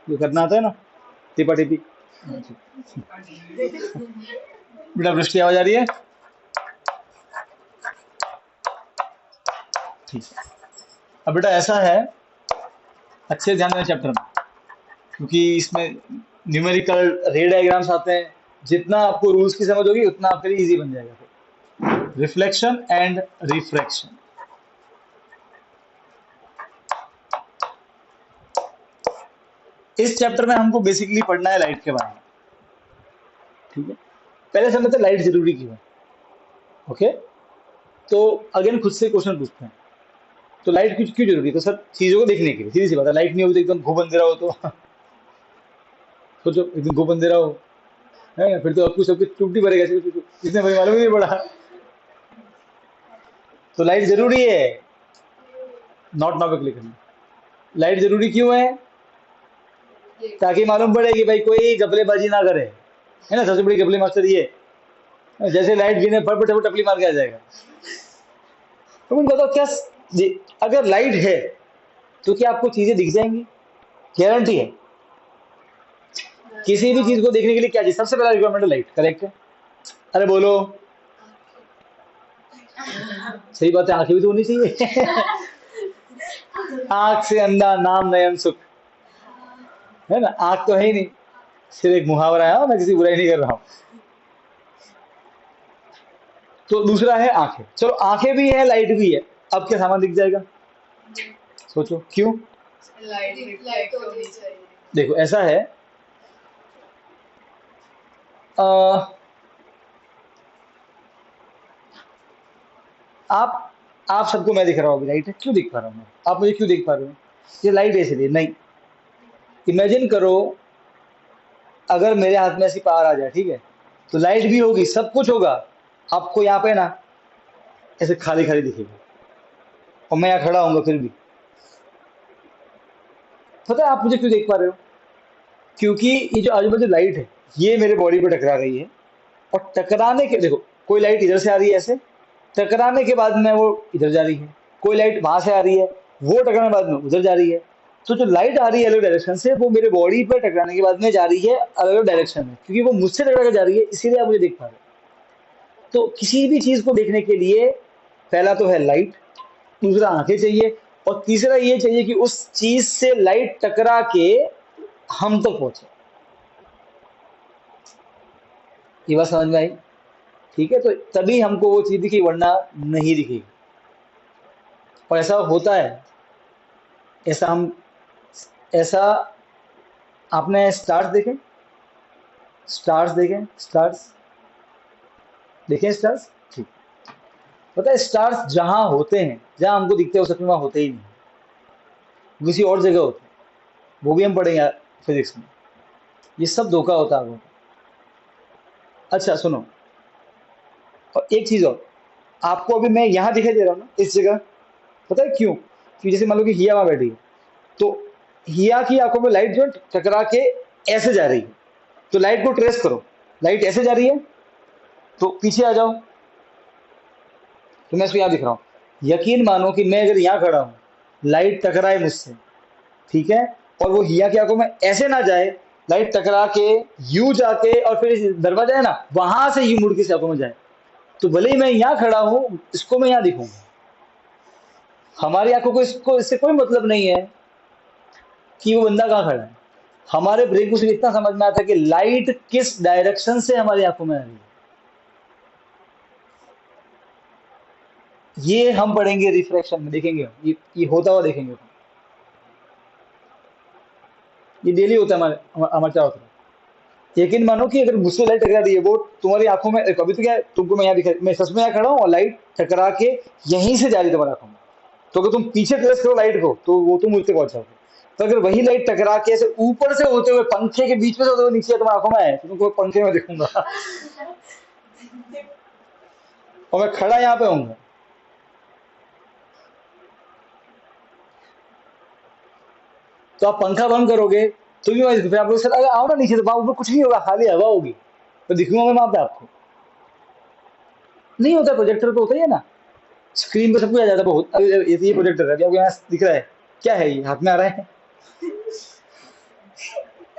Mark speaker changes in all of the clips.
Speaker 1: जो करना आता है ना, टिपा टिपी। बेटा वृष्टि आवाज आ रही है? ठीक है। अब बेटा ऐसा है, अच्छे ध्यान देना चैप्टर में, क्योंकि इसमें न्यूमेरिकल रे डायग्राम्स आते हैं। जितना आपको रूल्स की समझ होगी उतना आपके लिए इजी बन जाएगा फिर। Reflection and refraction. इस चैप्टर में हमको बेसिकली पढ़ना है लाइट के बारे में, ठीक है। पहले समझते हैं लाइट जरूरी क्यों है। ओके, तो अगेन खुद से क्वेश्चन पूछते हैं, तो लाइट क्यों क्यों जरूरी है? तो सर चीजों को देखने के लिए, सीधी सी बात है। लाइट नहीं होगी तो एकदम घूम अंधेरा हो तो सोचो एकदम घूम अंधेरा हो, है फिर तो आपको सबकी चुपटी भरेगा, किसने भाई मालूम ही नहीं पड़ा। तो लाइट जरूरी है। नॉट नाउ पे क्लिक करना। लाइट जरूरी क्यों है? ताकि मालूम पड़े कि भाई कोई गपलेबाजी ना करे, है ना। सबसे बड़ी गपले मास्टर ये, जैसे लाइट गिरने पर टपली मार के आ जाएगा। तो मुझे बताओ क्या अगर लाइट है तो क्या आपको चीजें दिख जाएंगी? गारंटी है। किसी भी चीज को देखने के लिए क्या चाहिए? सबसे पहला रिक्वायरमेंट है लाइट, करेक्ट है? अरे बोलो, सही बात है, आंखें भी तो होनी चाहिए। आंख से अंधा नाम नयन सुख, है ना। आंख तो है ही नहीं, सिर्फ एक मुहावरा है, मैं किसी बुराई नहीं कर रहा हूं। तो दूसरा है आंखें। चलो आंखें भी है, लाइट भी है, अब क्या सामान दिख जाएगा? सोचो क्यों?
Speaker 2: लाइट होनी चाहिए।
Speaker 1: देखो ऐसा है, आ, आप सबको मैं दिख रहा हूँ अभी, लाइट है, क्यों दिख पा रहा हूँ मैं? आप मुझे क्यों देख पा रहे हो? ये लाइट है इसलिए नहीं। इमेजिन करो अगर मेरे हाथ में ऐसी पावर आ जाए, ठीक है, तो लाइट भी होगी, सब कुछ होगा, आपको यहाँ पे ना ऐसे खाली खाली दिखेगा, और मैं यहाँ खड़ा हूंगा फिर भी। पता है आप मुझे क्यों देख पा रहे हो? क्योंकि ये जो आजू बाजू लाइट है ये मेरे बॉडी पे टकरा रही है, और टकराने के, देखो कोई लाइट इधर से आ रही है ऐसे, टकराने के बाद में वो इधर जा रही है। कोई लाइट वहां से आ रही है, वो टकराने के बाद में उधर जा रही है। तो जो लाइट आ रही है अलग डायरेक्शन से, वो मेरे बॉडी पे टकराने के बाद में जा रही है अलग अलग डायरेक्शन में, क्योंकि वो मुझसे टकरा के जा रही है, इसीलिए आप मुझे देख पा रहे हो। तो किसी भी चीज को देखने के लिए पहला तो है लाइट, दूसरा आंखें चाहिए, और तीसरा ये चाहिए कि उस चीज से लाइट टकरा के हम तक पहुंचे। ये बात समझ में आई? ठीक है, तो तभी हमको वो चीज दिखी, वरना नहीं दिखेगी। और ऐसा होता है, ऐसा हम, ऐसा, आपने स्टार्स देखे? स्टार्स देखे? स्टार्स देखे? स्टार्स, ठीक। पता है स्टार्स जहां होते हैं, जहां हमको दिखते हैं, वो सच में वहां होते ही नहीं, किसी और जगह होते हैं। वो भी हम पढ़ेंगे फिजिक्स में। ये सब धोखा होता है। अच्छा सुनो, और एक चीज और, आपको अभी मैं यहाँ दिखाई दे रहा हूँ ना इस जगह, पता है क्यों? कि जैसे मान लो कि हिया वहां बैठी है, तो हिया की आंखों में लाइट जो है टकरा के ऐसे जा रही है, तो लाइट को ट्रेस करो, लाइट ऐसे जा रही है, तो पीछे आ जाओ, तो मैं इसको यहाँ दिख रहा हूँ। यकीन मानो कि मैं अगर यहाँ खड़ा हूँ, लाइट टकराए मुझसे, ठीक है, और वो हिया की आंखों में ऐसे ना जाए, लाइट टकरा के यू जाके और फिर दरवाजा है ना वहां से यू मुड़ के आंखों में जाए, तो भले ही मैं यहाँ खड़ा हूँ, इसको मैं यहाँ दिखूंगा। हमारी आंखों को इसको इससे कोई मतलब नहीं है कि वो बंदा कहाँ खड़ा है। हमारे ब्रेन को सिर्फ इतना समझ में आता है कि लाइट किस डायरेक्शन से हमारी आंखों में आ रही है। ये हम पढ़ेंगे रिफ्रैक्शन में, देखेंगे ये होता हुआ देखेंगे। ये डेली होता है हमारे हमारे चारों तरफ। यकीन मानो कि अगर मुझसे लाइट टकरा रही है, वो तुम्हारी आंखों में, अभी तो क्या है, तुमको मैं यहाँ दिखा, मैं सच में यहाँ खड़ा हूँ और लाइट टकरा के यहीं से जा रही है तुम्हारी आंखों में, तो अगर तुम पीछे ट्रेस करो लाइट को, तो वो तुम मुझसे पहुंच जाओगे। तो अगर वही लाइट टकरा के ऐसे ऊपर से होते हुए पंखे के बीच में से होते हुए नीचे तुम्हारी आंखों में आए, तो तुमको पंखे में दिखूंगा और मैं खड़ा यहाँ पे हूँ। तो आप पंखा बंद करोगे तो भी मैं, आप लोग सर अगर आओ ना नीचे, तो वहां ऊपर कुछ नहीं होगा, खाली हवा होगी, तो दिखूंगा मैं वहां पे आपको। नहीं होता, प्रोजेक्टर पे होता ही है ना, स्क्रीन पे सब कुछ आ जाता है। बहुत ये प्रोजेक्टर है, आपको यहाँ दिख रहा है, क्या है ये हाथ में आ रहा है?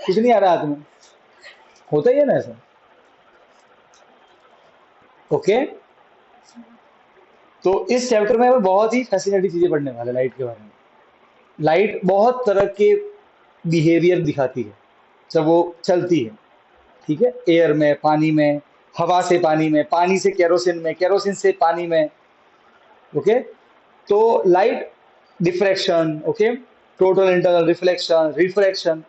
Speaker 1: कुछ नहीं आ रहा हाथ में, होता ही है ना ऐसा। ओके, तो इस चैप्टर में हमें बहुत ही फैसिनेटिंग चीजें पढ़ने वाले हैं लाइट के बारे में। लाइट बहुत तरह के बिहेवियर दिखाती है जब वो चलती है, ठीक है, एयर में, पानी में, हवा से पानी में, पानी से केरोसिन में, केरोसिन से पानी में। ओके, तो light diffraction, okay, total internal reflection, refraction,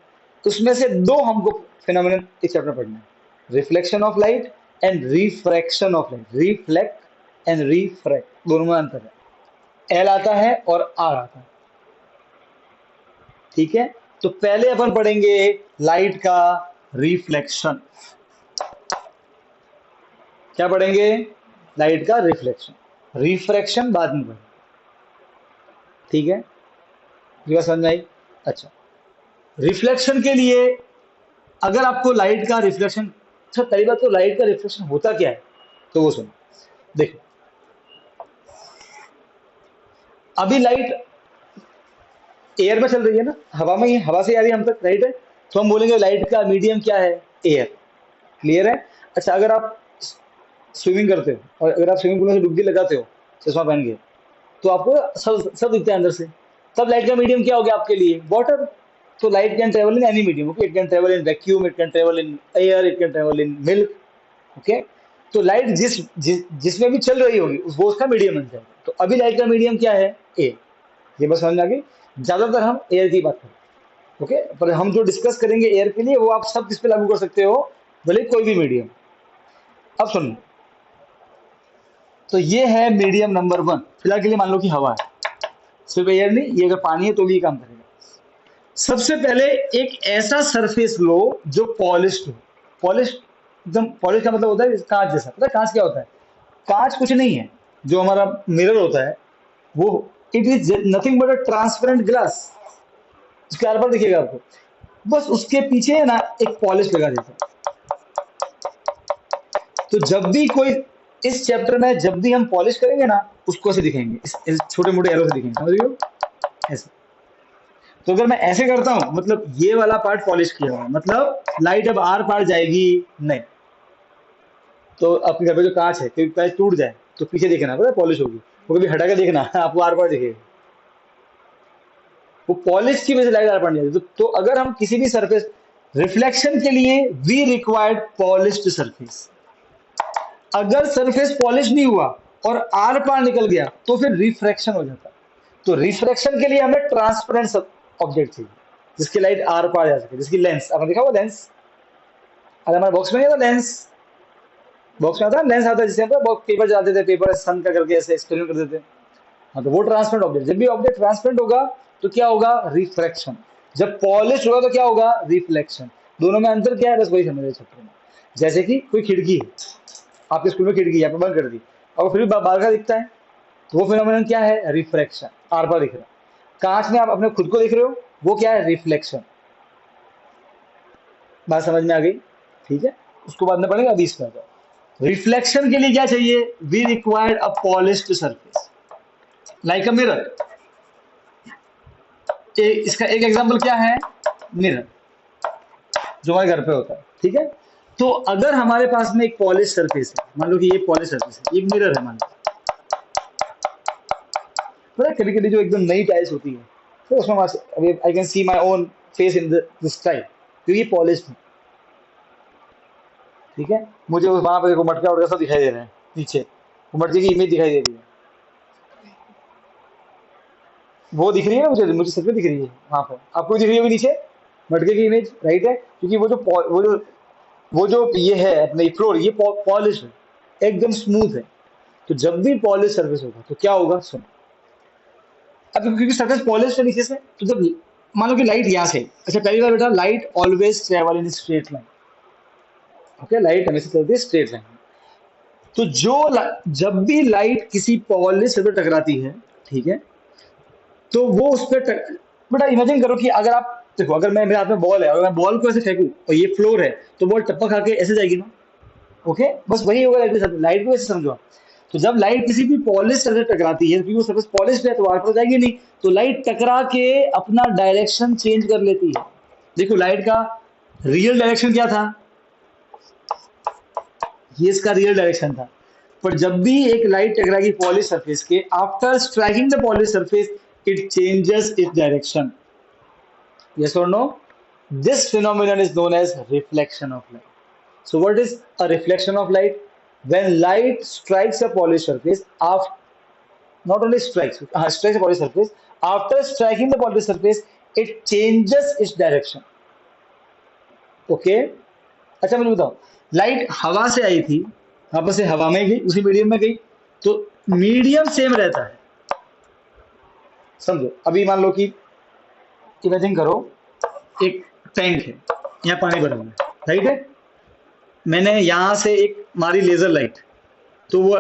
Speaker 1: उसमें से दो हमको फिनोमेनन इस चैप्टर में पढ़ना है, reflection of light and refraction of light. Reflect and refract दोनों में अंतर है, एल आता है और आर आता है, ठीक है। तो पहले अपन पढ़ेंगे लाइट का रिफ्लेक्शन। क्या पढ़ेंगे? लाइट का रिफ्लेक्शन, रिफ्रैक्शन बाद में पढ़ेंगे, ठीक है। ये बात समझ में आई? अच्छा, रिफ्लेक्शन के लिए अगर आपको लाइट का रिफ्लेक्शन, अच्छा पहली बात तो लाइट का रिफ्लेक्शन होता क्या है, तो वो सुनो। देखो, अभी लाइट एयर में चल रही है ना, हवा में ही, हवा से आ रही है हम तक, राइट है। तो हम बोलेंगे लाइट का मीडियम क्या है? एयर। क्लियर है? अच्छा, अगर आप स्विमिंग करते हो और अगर आप स्विमिंग पूल में से डुबकी लगाते हो चश्मा पहन के, तो आपको सब सब दिखता है अंदर से, तब लाइट का मीडियम क्या हो गया आपके लिए? वाटर। तो light can travel in any medium, okay, it can travel in vacuum, it can travel in air, it can travel in milk, okay. तो लाइट जिसमें भी चल रही होगी वो उसका मीडियम बन जाएगा। तो अभी लाइट का मीडियम क्या है? एयर। ये बस समझ में आ गई। ज्यादातर हम एयर की बात करें, ओके, पर हम जो डिस्कस करेंगे एयर के लिए वो आप सब किस पे लागू कर सकते हो, भले कोई भी मीडियम। अब सुनो, तो ये है मीडियम नंबर 1। फिलहाल के लिए मान लो कि हवा है, सिर्फ एयर नहीं, ये अगर पानी है तो भी ये काम करेगा। सबसे पहले एक ऐसा सरफेस लो जो पॉलिश्ड हो। पॉलिश, एकदम पॉलिश का मतलब होता है कांच जैसा। पता है कांच क्या होता है? कांच कुछ नहीं है, जो हमारा मिरर होता है वो, it is nothing but a transparent glass. उसके आर पार दिखेगा आपको, बस उसके पीछे है ना एक पॉलिश लगा देता है। तो जब भी कोई, इस चैप्टर में जब भी हम पॉलिश करेंगे ना, उसको ऐसे दिखेंगे, इस छोटे मोटे एरो से दिखेंगे, समझ रहे हो? ऐसे। तो अगर मैं ऐसे करता हूं, मतलब ये वाला पार्ट पॉलिश किया हुआ है, मतलब लाइट अब आर पार जाएगी नहीं। तो आपके घर पे जो कांच है, कभी कांच टूट जाए तो पीछे देखना, पता है पॉलिश होगी, वो कभी हटा के देखना आपको आर पार दिखेगा। वो पॉलिश की वजह से लाइट आर पार नहीं जाती। तो अगर हम किसी भी सरफेस, रिफ्लेक्शन के लिए वी रिक्वायर्ड पॉलिश्ड सरफेस। अगर सरफेस पॉलिश नहीं हुआ और आर पार निकल गया तो फिर रिफ्रैक्शन हो जाता। तो रिफ्रैक्शन के लिए हमें ट्रांसपेरेंट ऑब्जेक्ट चाहिए जिसकी लाइट आर पार जा सके, जिसकी लेंस, आपने देखा वो लेंस, अरे हमारे बॉक्स में नहीं आता लेंस, बॉक्स में आता है लेंस, आता है जिससे हम पेपर चलाते थे, पेपर सन का करके ऐसे एक्सपेरिमेंट करते थे। हाँ, तो वो ट्रांसपेरेंट ऑब्जेक्ट, जब भी ऑब्जेक्ट ट्रांसपेरेंट होगा तो क्या होगा? रिफ्रैक्शन। जब पॉलिश होगा तो क्या होगा? रिफ्लेक्शन। दोनों में अंतर क्या है, बस वही समझ चैप्टर में। जैसे कि कोई खिड़की है, आपके स्कूल में खिड़की है, आपने बंद कर दी और फिर भी बाहर का दिखता है, तो वो फिनोमेनन क्या है? रिफ्रैक्शन, आर पार दिख रहा है। कांच में आप अपने खुद को देख रहे हो, वो क्या है? रिफ्लेक्शन। बात समझ में आ गई? ठीक है, उसको बाद में पढ़ेंगे, अभी इसमें रिफ्लेक्शन के लिए क्या चाहिए? We required a polished surface like a mirror. इसका एक एग्जांपल क्या है? मिरर, जो हमारे घर पे होता है, ठीक है। तो अगर हमारे पास में एक पॉलिश सरफेस है, मान लो कि ये पॉलिश सरफेस है, एक मिरर है मान लो, पता है कभी कभी जो एकदम नई टाइल्स होती है, तो उसमें I can see my own face in the sky, क्योंकि ये पॉलिश है, ठीक है। मुझे वहां पर देखो मटका वटका सब दिखाई दे रहे हैं नीचे, वो मटके की इमेज दिखाई दे रही है, वो दिख रही है ना मुझे, मुझे सच में दिख रही है वहां पर, आपको दिख रही होगी नीचे मटके की इमेज, राइट है, क्योंकि वो जो ये है अपने फ्लोर, ये पॉलिश है, एकदम स्मूथ है। तो जब भी पॉलिश सर्फेस होगा तो क्या होगा? सुनो, अब क्योंकि सर्फेस पॉलिश है नीचे से, तो जब मान लो कि लाइट यहाँ से, अच्छा पहली बार बेटा, light always travel in straight line, okay, light हमेशा चलती है स्ट्रेट लाइन। तो जब भी लाइट किसी पॉलिश से टकराती है, ठीक है, तो वो उस पर बेटा इमेजिन करो कि अगर आप देखो, अगर मैं, मेरे हाथ में बॉल है, अगर मैं बॉल को ऐसे फेंकूं और ये फ्लोर है, तो बॉल टप्पा खा के ऐसे जाएगी ना, ओके, बस वही होगा लाइट के साथ। लाइट को ऐसे समझो आप। तो जब लाइट किसी भी पॉलिश से टकराती है, क्योंकि वो सरफेस पॉलिश है तो आर पार जाएगी नहीं, तो लाइट टकरा के अपना डायरेक्शन चेंज कर लेती है। देखो लाइट का रियल डायरेक्शन क्या था, ये इसका रियल डायरेक्शन था। पर जब भी एक लाइट टकराएगी पॉलिश सरफेस के, after striking the polish surface it changes its direction. Yes और no? This phenomenon is known as reflection of light. So what is a reflection of light? When light strikes a polished surface, not only strikes a polished surface, after striking the polished surface, it changes its direction. Okay? अच्छा मुझे बताओ, light हवा से आई थी, वापस से हवा में गई, उसी मीडियम में गई, तो मीडियम सेम रहता है। समझो, अभी मान लो कि इमेजिन करो एक टैंक है, यहाँ पानी भरा हुआ है, राइट है, मैंने यहाँ से एक मारी लेजर लाइट, तो वो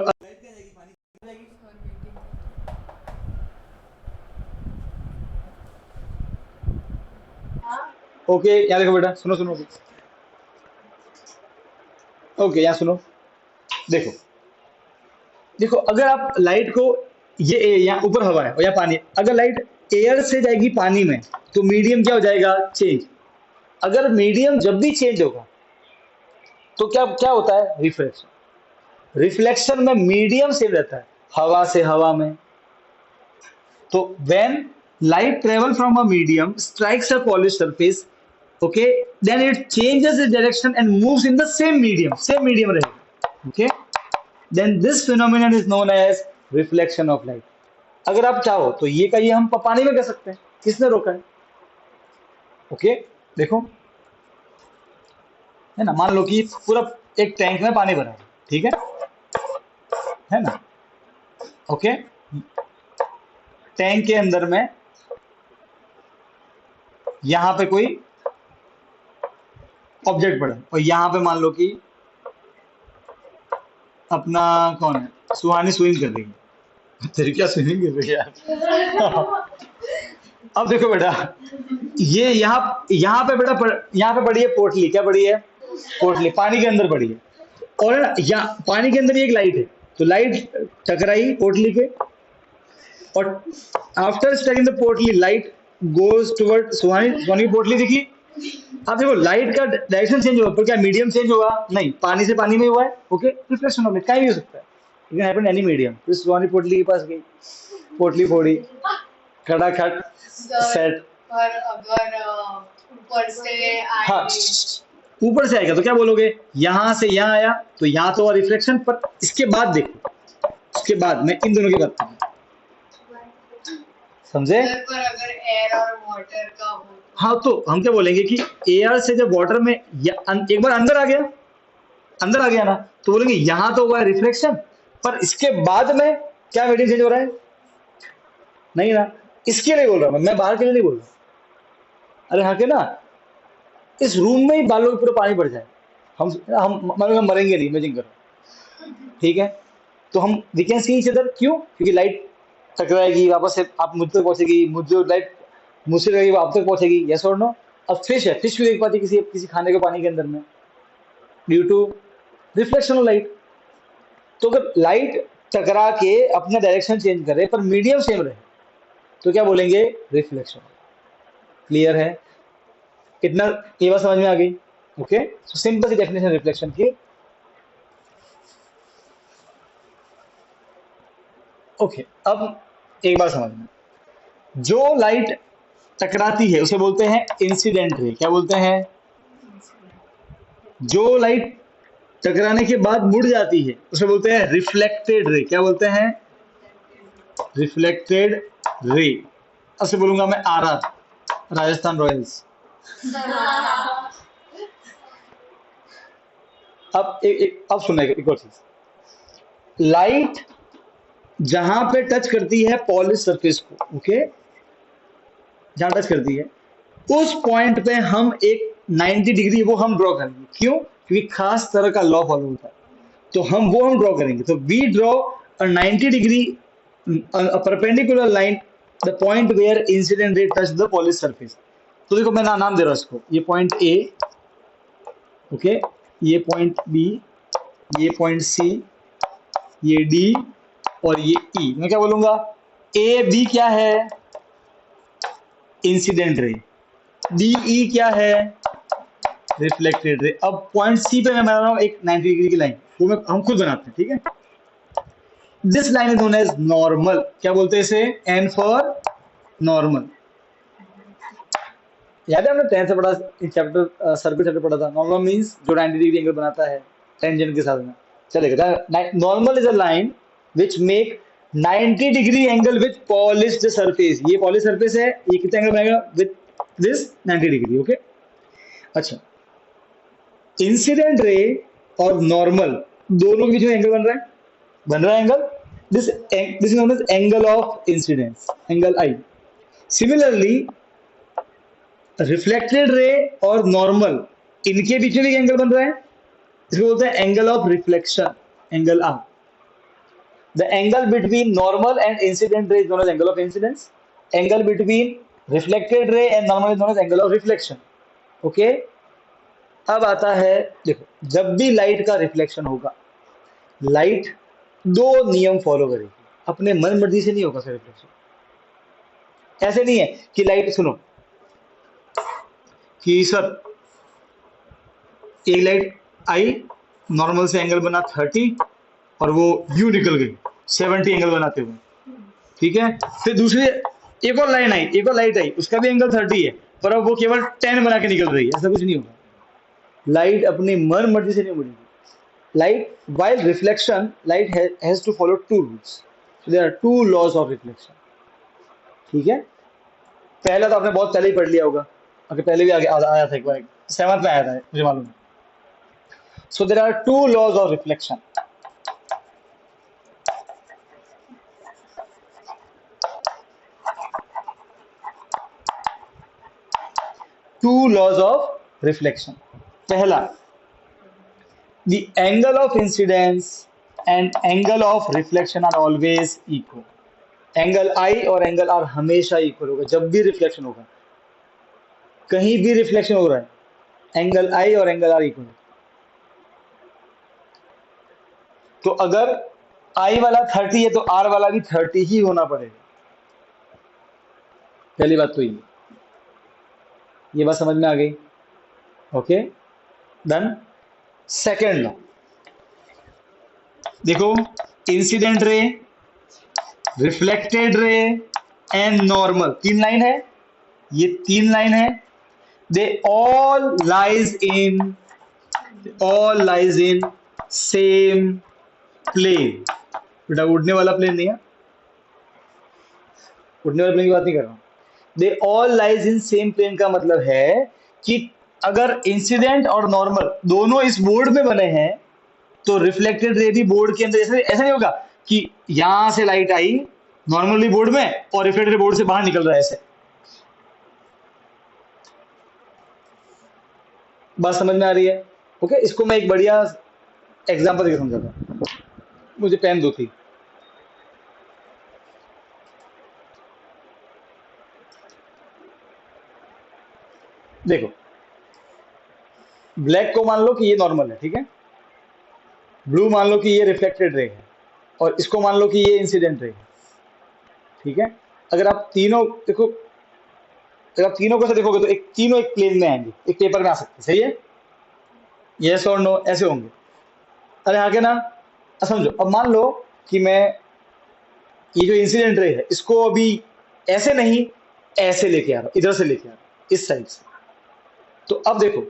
Speaker 1: ओके, यहाँ देखो बेटा, सुनो सुनो, ओके यहाँ सुनो, देखो देखो, अगर आप लाइट को, ये यहाँ ऊपर हवा है और यहाँ पानी है, अगर लाइट एयर से जाएगी पानी में तो मीडियम क्या हो जाएगा, चेंज। अगर मीडियम जब भी चेंज होगा तो क्या क्या होता है, रिफ्लेक्शन। रिफ्लेक्शन में मीडियम सेम रहता है, हवा से हवा में। तो when light travel from a medium strikes a polish surface, okay, then it changes its direction and moves in the same medium रहेगा, okay, then this phenomenon is known as reflection of light. अगर आप चाहो तो ये का ये हम पानी में कर सकते हैं, किसने रोका है? ओके, देखो, है ना, मान लो कि पूरा एक टैंक में पानी भरा है, ठीक है ना, ओके, टैंक के अंदर में यहां पे कोई ऑब्जेक्ट पड़ा और यहां पे मान लो कि अपना कौन है, सुहानी स्विमिंग कर रही है। तेरी क्या स्विमिंग कर रही है यार? अब देखो बेटा, ये यहाँ पे बेटा यहाँ पे पड़ी है पोटली, क्या पड़ी है, पोटली पानी के अंदर पड़ी है, और यहाँ पानी के अंदर एक लाइट है, तो लाइट टकराई पोटली के, और आफ्टर स्ट्राइकिंग द पोटली लाइट गोज टुवर्ड सुहानी की पोटली दिखी। अब देखो लाइट का डायरेक्शन चेंज हुआ, पर क्या मीडियम चेंज हुआ? नहीं, पानी से पानी में हुआ है, ओके, रिफ्लेक्शन ऑफ लाइट कहीं भी हो सकता है, it can happen any medium. फिर सुहानी पोटली के पास गई, पोटली फोड़ी, खटाखट सेट।
Speaker 2: पर अगर ऊपर से
Speaker 1: हाँ,
Speaker 2: आए,
Speaker 1: ऊपर से आएगा तो क्या बोलोगे, यहां से यहां आया तो यहां तो रिफ्लेक्शन, पर इसके बाद देखो, उसके बाद मैं इन दोनों की बात करूं, समझे?
Speaker 2: पर अगर एयर और वाटर का हो,
Speaker 1: हाँ, तो हम क्या बोलेंगे कि एयर से जब वाटर में एक बार अंदर आ गया ना, तो बोलेंगे यहां तो हुआ है रिफ्लेक्शन, पर इसके बाद में क्या मीडियम चेंज हो रहा है? नहीं ना, इसके लिए बोल रहा हूं मैं बाहर के लिए नहीं बोल रहा। अरे हाँ के ना, इस रूम में ही बालों के पूरे पानी भर जाए, हम मरेंगे नहीं, इमेजिन करो, ठीक है, तो हम we can see each other, क्यों? क्योंकि लाइट टकराएगी, वापस से आप मुझ तक पहुंचेगी, मुझे लाइट मुझसे रहेगी वो आप तक पहुंचेगी, यस और नो? अब फिश है, फिश भी देख पाती किसी किसी खाने के पानी के अंदर में, due to reflection of light. तो अगर लाइट टकरा के अपना डायरेक्शन चेंज करे पर मीडियम सेम रहे तो क्या बोलेंगे, रिफ्लेक्शन। क्लियर है? कितना ये बात समझ में आ गई? ओके, सो सिंपल सी डेफिनेशन रिफ्लेक्शन की। ओके, अब एक बार समझना, जो लाइट टकराती है उसे बोलते हैं इंसिडेंट रे। क्या बोलते हैं? जो लाइट टकराने के बाद मुड़ जाती है उसे बोलते हैं रिफ्लेक्टेड रे। क्या बोलते हैं? Reflected ray. अब से बोलूंगा मैं आरआर, राजस्थान रॉयल्स। अब अब सुनना एक और चीज, लाइट जहां पे टच करती है पॉलिश सरफेस को, ओके, जहां टच करती है उस पॉइंट पे हम एक 90 डिग्री वो हम ड्रॉ करेंगे। क्यों? क्योंकि खास तरह का लॉ फॉलो होता है, तो हम ड्रॉ करेंगे। तो we draw a 90 degree perpendicular line the point where incident ray touch the polish surface. तो देखो मैं नाम दे रहा हूं इसको, ये पॉइंट ए, ओके, ये पॉइंट बी, ये पॉइंट सी, ये डी और ये ई। मैं क्या बोलूंगा, ए बी क्या है, इंसिडेंट रे, डी ई क्या है, रिफ्लेक्टेड रे। अब पॉइंट सी पे मैं बना रहा हूँ एक 90 डिग्री की लाइन, वो मैं हम खुद बनाते हैं, ठीक है। This line is known as normal. क्या बोलते हैं इसे? N for normal. याद है हमने 10th से पढ़ा, चैप्टर सर्कल चैप्टर पढ़ा था। नॉर्मल मींस जो 90 डिग्री एंगल बनाता है टेंजेंट के साथ में। चलेगा। Normal is a line which make 90 degree angle with polished surface. ये पॉलिश सरफेस है, ये कितना एंगल बनाएगा विथ दिस 90 डिग्री। ओके। अच्छा, इंसिडेंट रे और नॉर्मल दोनों के बीच में एंगल बन रहा है angle. This this is known as angle of incidence, angle I. Similarly reflected ray और नॉर्मल, इनके बीच में भी एंगल बन रहा है, इसको बोलते हैं angle of reflection, angle R. The angle between normal and incident ray is known as angle of incidence. Angle between reflected ray and normal is known as angle of reflection. Okay. अब आता है, देखो, जब भी light का reflection होगा, light दो नियम फॉलो करेगी, अपने मन मर्जी से नहीं होगा सर रिफ्लेक्शन। ऐसे नहीं है कि लाइट, सुनो, कि सर एक लाइट आई, नॉर्मल से एंगल बना 30 और वो यू निकल गई 70 एंगल बनाते हुए, ठीक है। फिर दूसरी एक और लाइन आई, एक और लाइट आई, उसका भी एंगल 30 है, पर अब वो केवल 10 बना के निकल रही है। ऐसा कुछ नहीं होगा, लाइट अपनी मन मर्जी से नहीं मुड़ेगी। Light, while reflection, light has to follow two rules. So there are two laws of reflection. ठीक है। पहला तो आपने बहुत पहले ही पढ़ लिया होगा, अगर पहले भी आगे आया था, एक बार 7th में आया था, मुझे मालूम है। So there are two laws of reflection. Two laws of reflection. पहला, the angle of incidence and angle of reflection are always equal. Angle i और एंगल आर हमेशा इक्वल होगा। जब भी रिफ्लेक्शन होगा, कहीं भी रिफ्लेक्शन हो रहा है, एंगल आई और एंगल आर इक्वल। तो अगर आई वाला 30 है तो आर वाला भी 30 ही होना पड़ेगा। पहली बात तो ये बात समझ में आ गई। Okay, done. सेकेंड लॉ देखो, incident ray, reflected ray and normal, तीन लाइन है, ये तीन लाइन है। They all lies in same plane. बेटा उड़ने वाला प्लेन नहीं है, उड़ने वाले प्लेन की बात नहीं कर रहा हूं। They all lies in same plane का मतलब है कि अगर इंसिडेंट और नॉर्मल दोनों इस बोर्ड में बने हैं, तो रिफ्लेक्टेड रे भी बोर्ड के अंदर, ऐसा नहीं होगा कि यहां से लाइट आई नॉर्मली बोर्ड में और रिफ्लेक्टेड बोर्ड से बाहर निकल रहा है, ऐसे। बात समझ में आ रही है? ओके, इसको मैं एक बढ़िया एग्जांपल देकर समझाता हूं। मुझे पेन दो थी। देखो, ब्लैक को मान लो कि ये नॉर्मल है, ठीक है। ब्लू मान लो कि ये रिफ्लेक्टेड रे है, और इसको मान लो कि ये इंसिडेंट रे है, ठीक है। अगर आप तीनों देखो, अगर आप तीनों को से देखोगे तो तीनों एक प्लेन में आएंगे, एक पेपर में आ सकते हैं, सही है। यस और नो ऐसे होंगे। अरे आगे ना, समझो। अब मान लो कि मैं ये जो इंसिडेंट रे है, इसको अभी ऐसे नहीं, ऐसे लेके आ रहा हूं, इधर से लेके आ रहा हूं, इस साइड से। तो अब देखो,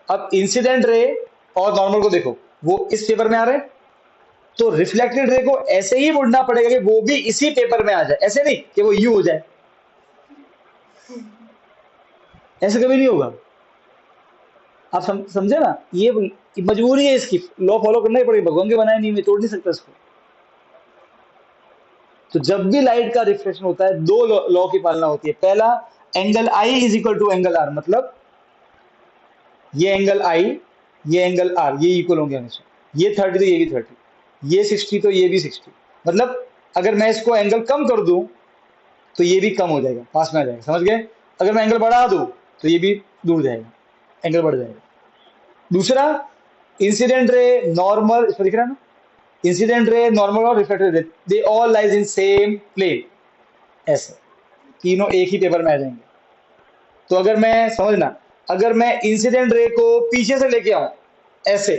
Speaker 1: अब इंसिडेंट रे और नॉर्मल को देखो, वो इस पेपर में आ रहे हैं, तो रिफ्लेक्टेड रे को ऐसे ही मुड़ना पड़ेगा कि वो भी इसी पेपर में आ जाए, ऐसे नहीं कि वो यू हो जाए। ऐसे कभी नहीं होगा। आप समझे ना, ये मजबूरी है इसकी, लॉ फॉलो करना ही पड़ेगा, भगवान के बनाए नहीं, मैं तोड़ नहीं सकता इसको। तो जब भी लाइट का रिफ्लेक्शन होता है, दो लॉ की पालना होती है। पहला, angle I is equal to angle R, मतलब ये एंगल आई, ये एंगल आर, ये इक्वल होंगे हमेशा। ये 30 तो ये भी 30, ये 60 तो ये भी 60। मतलब अगर मैं इसको एंगल कम कर दूं तो ये भी कम हो जाएगा, पास में आ जाएगा, समझ गए। अगर मैं एंगल बढ़ा दूं तो ये भी दूर जाएगा, एंगल बढ़ जाएगा। दूसरा, इंसिडेंट रे, नॉर्मल, इसमें दिख रहा है ना, इंसिडेंट रे, नॉर्मल और reflected ray, they all lies in same plane. ऐसे तीनों एक ही पेपर में आ जाएंगे। तो अगर मैं, समझना, अगर मैं इंसिडेंट रे को पीछे से लेके आऊं ऐसे,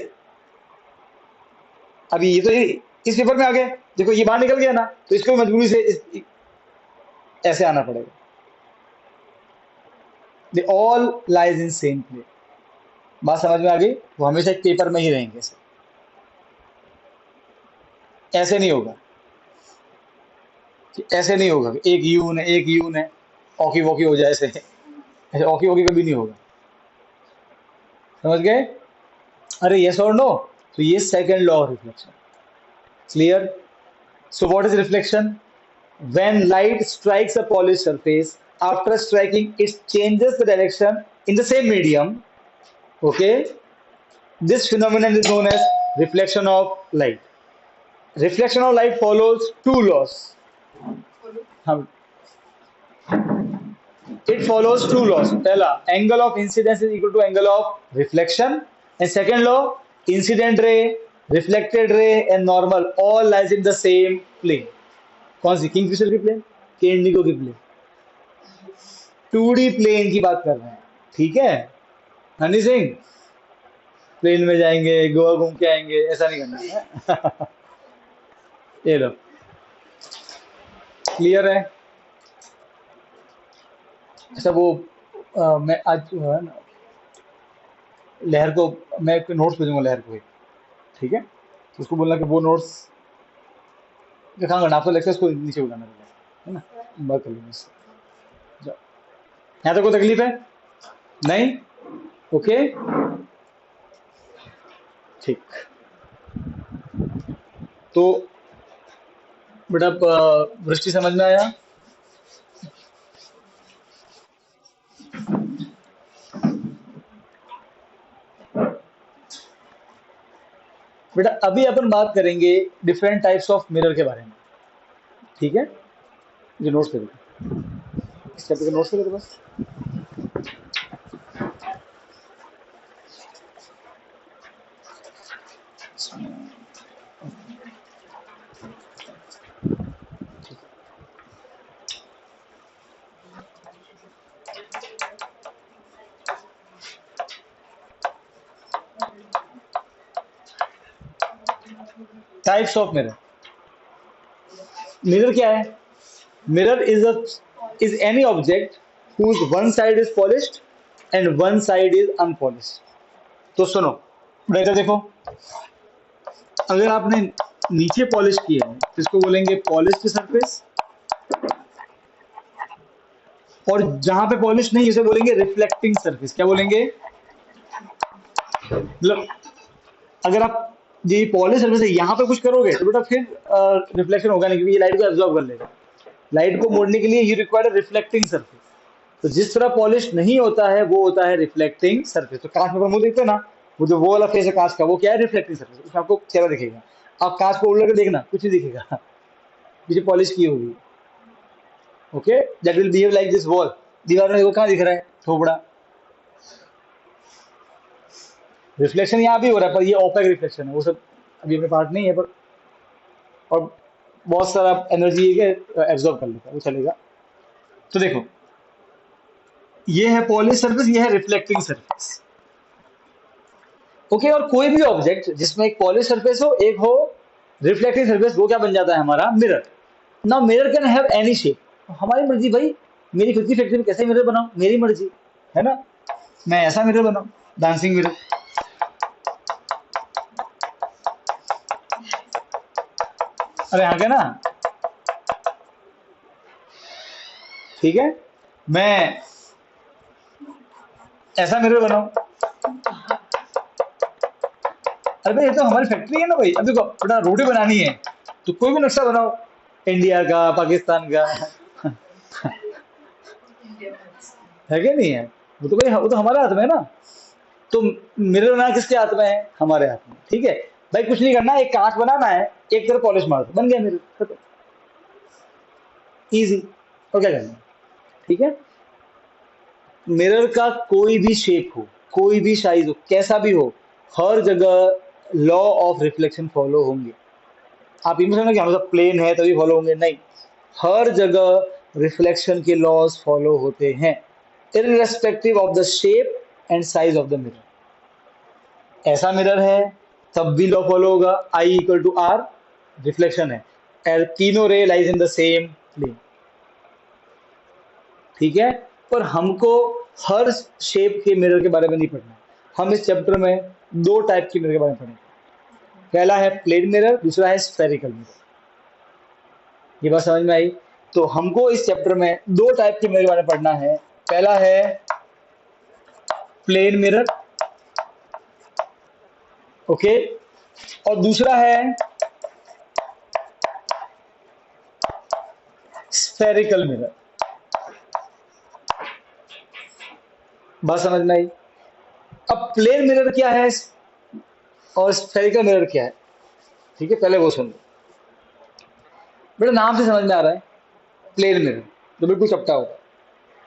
Speaker 1: अभी ये तो इस पेपर में आ गया, देखो ये बाहर निकल गया ना, तो इसको मजबूरी से ऐसे आना पड़ेगा। They all lies in same plane. बात समझ में आ गई? वो हमेशा एक पेपर में ही रहेंगे ऐसे, ऐसे नहीं होगा, ऐसे नहीं होगा, एक यून है, एक यून है, ऑकी वॉकी हो जाए ऐसे, ऐसे ऑकी वॉकी कभी नहीं होगा। समझ गए? अरे यस और नो? तो ये second law of reflection. Clear? So what is reflection? When light strikes a polished surface, after striking, it changes the direction in the same medium. Okay, this phenomenon is known as reflection of light. Reflection of light follows two laws. हम It follows two laws. पहला, angle of incidence is equal to angle of reflection, and second law, incident ray, reflected ray, and normal all lies in the same plane. कौन सी? Kingfisher की plane कि Indigo की plane? 2D plane की बात कर रहे हैं, ठीक है हनी सिंह? प्लेन में जाएंगे, गोवा घूम के आएंगे, ऐसा नहीं करना है। ये लो, क्लियर है? अच्छा वो मैं आज जो है ना, लहर को मैं एक नोट्स भेजूंगा लहर को एक, ठीक है? तो उसको बोलना कि वो नोट्स दिखाऊंगा, आपको लेक्चर्स को नीचे उठाना है ना, बात कर लेंगे इससे। जाओ, यहाँ तक कोई तकलीफ है? नहीं? ओके, ठीक। तो बेटा वृष्टि समझ में आया? बेटा अभी अपन बात करेंगे डिफरेंट टाइप्स ऑफ मिरर के बारे में, ठीक है? जो नोट्स पे इस चैप्टर के नोट्स पे बस। Types of mirror. मिरर क्या है? Mirror is any object whose one side is polished and one side is unpolished. तो सुनो बेटा, देखो अगर आपने नीचे पॉलिश किया है तो इसको बोलेंगे पॉलिश्ड सरफेस, और जहां पे पॉलिश नहीं उसे बोलेंगे रिफ्लेक्टिंग सरफेस। क्या बोलेंगे? मतलब अगर आप ये पॉलिश सरफेस है यहाँ पे कुछ करोगे तो बेटा फिर रिफ्लेक्शन होगा नहीं, क्योंकि ये लाइट को एब्जॉर्ब कर लेगा। लाइट को मोड़ने के लिए यू रिक्वायर रिफ्लेक्टिंग सरफेस। तो जिस तरह पॉलिश नहीं होता है वो होता है रिफ्लेक्टिंग सरफेस। तो कांच में अपन मुंह देखते हैं ना, वो जो वो वाला फेस है कांच का, वो क्या है? Reflecting surface. उसमें आपको चेहरा दिखेगा। आप कांच को उलट के देखना, कुछ नहीं दिखेगा, पीछे पॉलिश की होगी। Okay, that will behave like this wall. दीवार में वो कहाँ दिख रहा है? थोपड़ा। रिफ्लेक्शन यहाँ भी हो रहा है, पर ये ओपेक रिफ्लेक्शन है, वो सब अभी अपने पार्ट नहीं है, पर और बहुत सारा एनर्जी एब्जॉर्ब कर लेता है, वो चलेगा। तो देखो ये है पॉलिश सरफेस, ये है रिफ्लेक्टिंग सरफेस। ओके, और कोई भी ऑब्जेक्ट जिसमें एक पॉलिश सरफेस हो, एक हो रिफ्लेक्टिंग सरफेस, वो क्या बन जाता है? हमारा mirror. Now mirror can have any shape. हमारी मर्जी भाई, मेरी खुद की फैक्ट्री में कैसे मिरर बनाऊं, मेरी मर्जी है ना। मैं ऐसा मिरर बनाऊं, डांसिंग मिरर। अरे आगे ना, ठीक है, मैं ऐसा मिरर बनाऊं। अरे भाई ये तो हमारी फैक्ट्री है ना भाई। अब देखो बेटा, रोटी बनानी है तो कोई भी नक्शा बनाओ, इंडिया का, पाकिस्तान का, है क्या? नहीं है? वो तो हमारे हाथ में है ना। तो मिरर बनाना किसके हाथ में है? हमारे हाथ में। ठीक है भाई, कुछ नहीं करना, एक कांच बनाना है, एक तरफ पॉलिश मार दो, बन गया मिरर, खत्म, इजी। और क्या करना है? ठीक है, मिरर का कोई भी शेप हो, कोई भी साइज हो, कैसा भी हो, हर जगह लॉ ऑफ रिफ्लेक्शन फॉलो होंगे। आप ये समझना कि हमेशा प्लेन है तभी फॉलो होंगे, नहीं, हर जगह रिफ्लेक्शन के लॉज फॉलो होते हैं, irrespective of the shape and size of the mirror. ऐसा मिरर है तब भी लॉ फॉलो होगा, I equal to R, reflection है, तीनों ray lies in the same plane. ठीक है, पर हमको हर शेप के मिरर के बारे में नहीं पढ़ना। हम इस चैप्टर में दो टाइप के मिरर के बारे में पढ़ेंगे। पहला है प्लेन मिरर, दूसरा है स्फेरिकल मिरर। ये बात समझ में आई? तो हमको इस चैप्टर में दो टाइप के मिरर के बारे में पढ़ना है। पहला है प्लेन मिरर, ओके, और दूसरा है स्फेरिकल मिरर। बात समझ में आई? अब प्लेन मिरर क्या है और स्फेरिकल मिरर क्या है, ठीक है, पहले वो सुन लो। बेटा नाम से समझ में आ रहा है, प्लेन मिरर जो बिल्कुल चपटा होता है,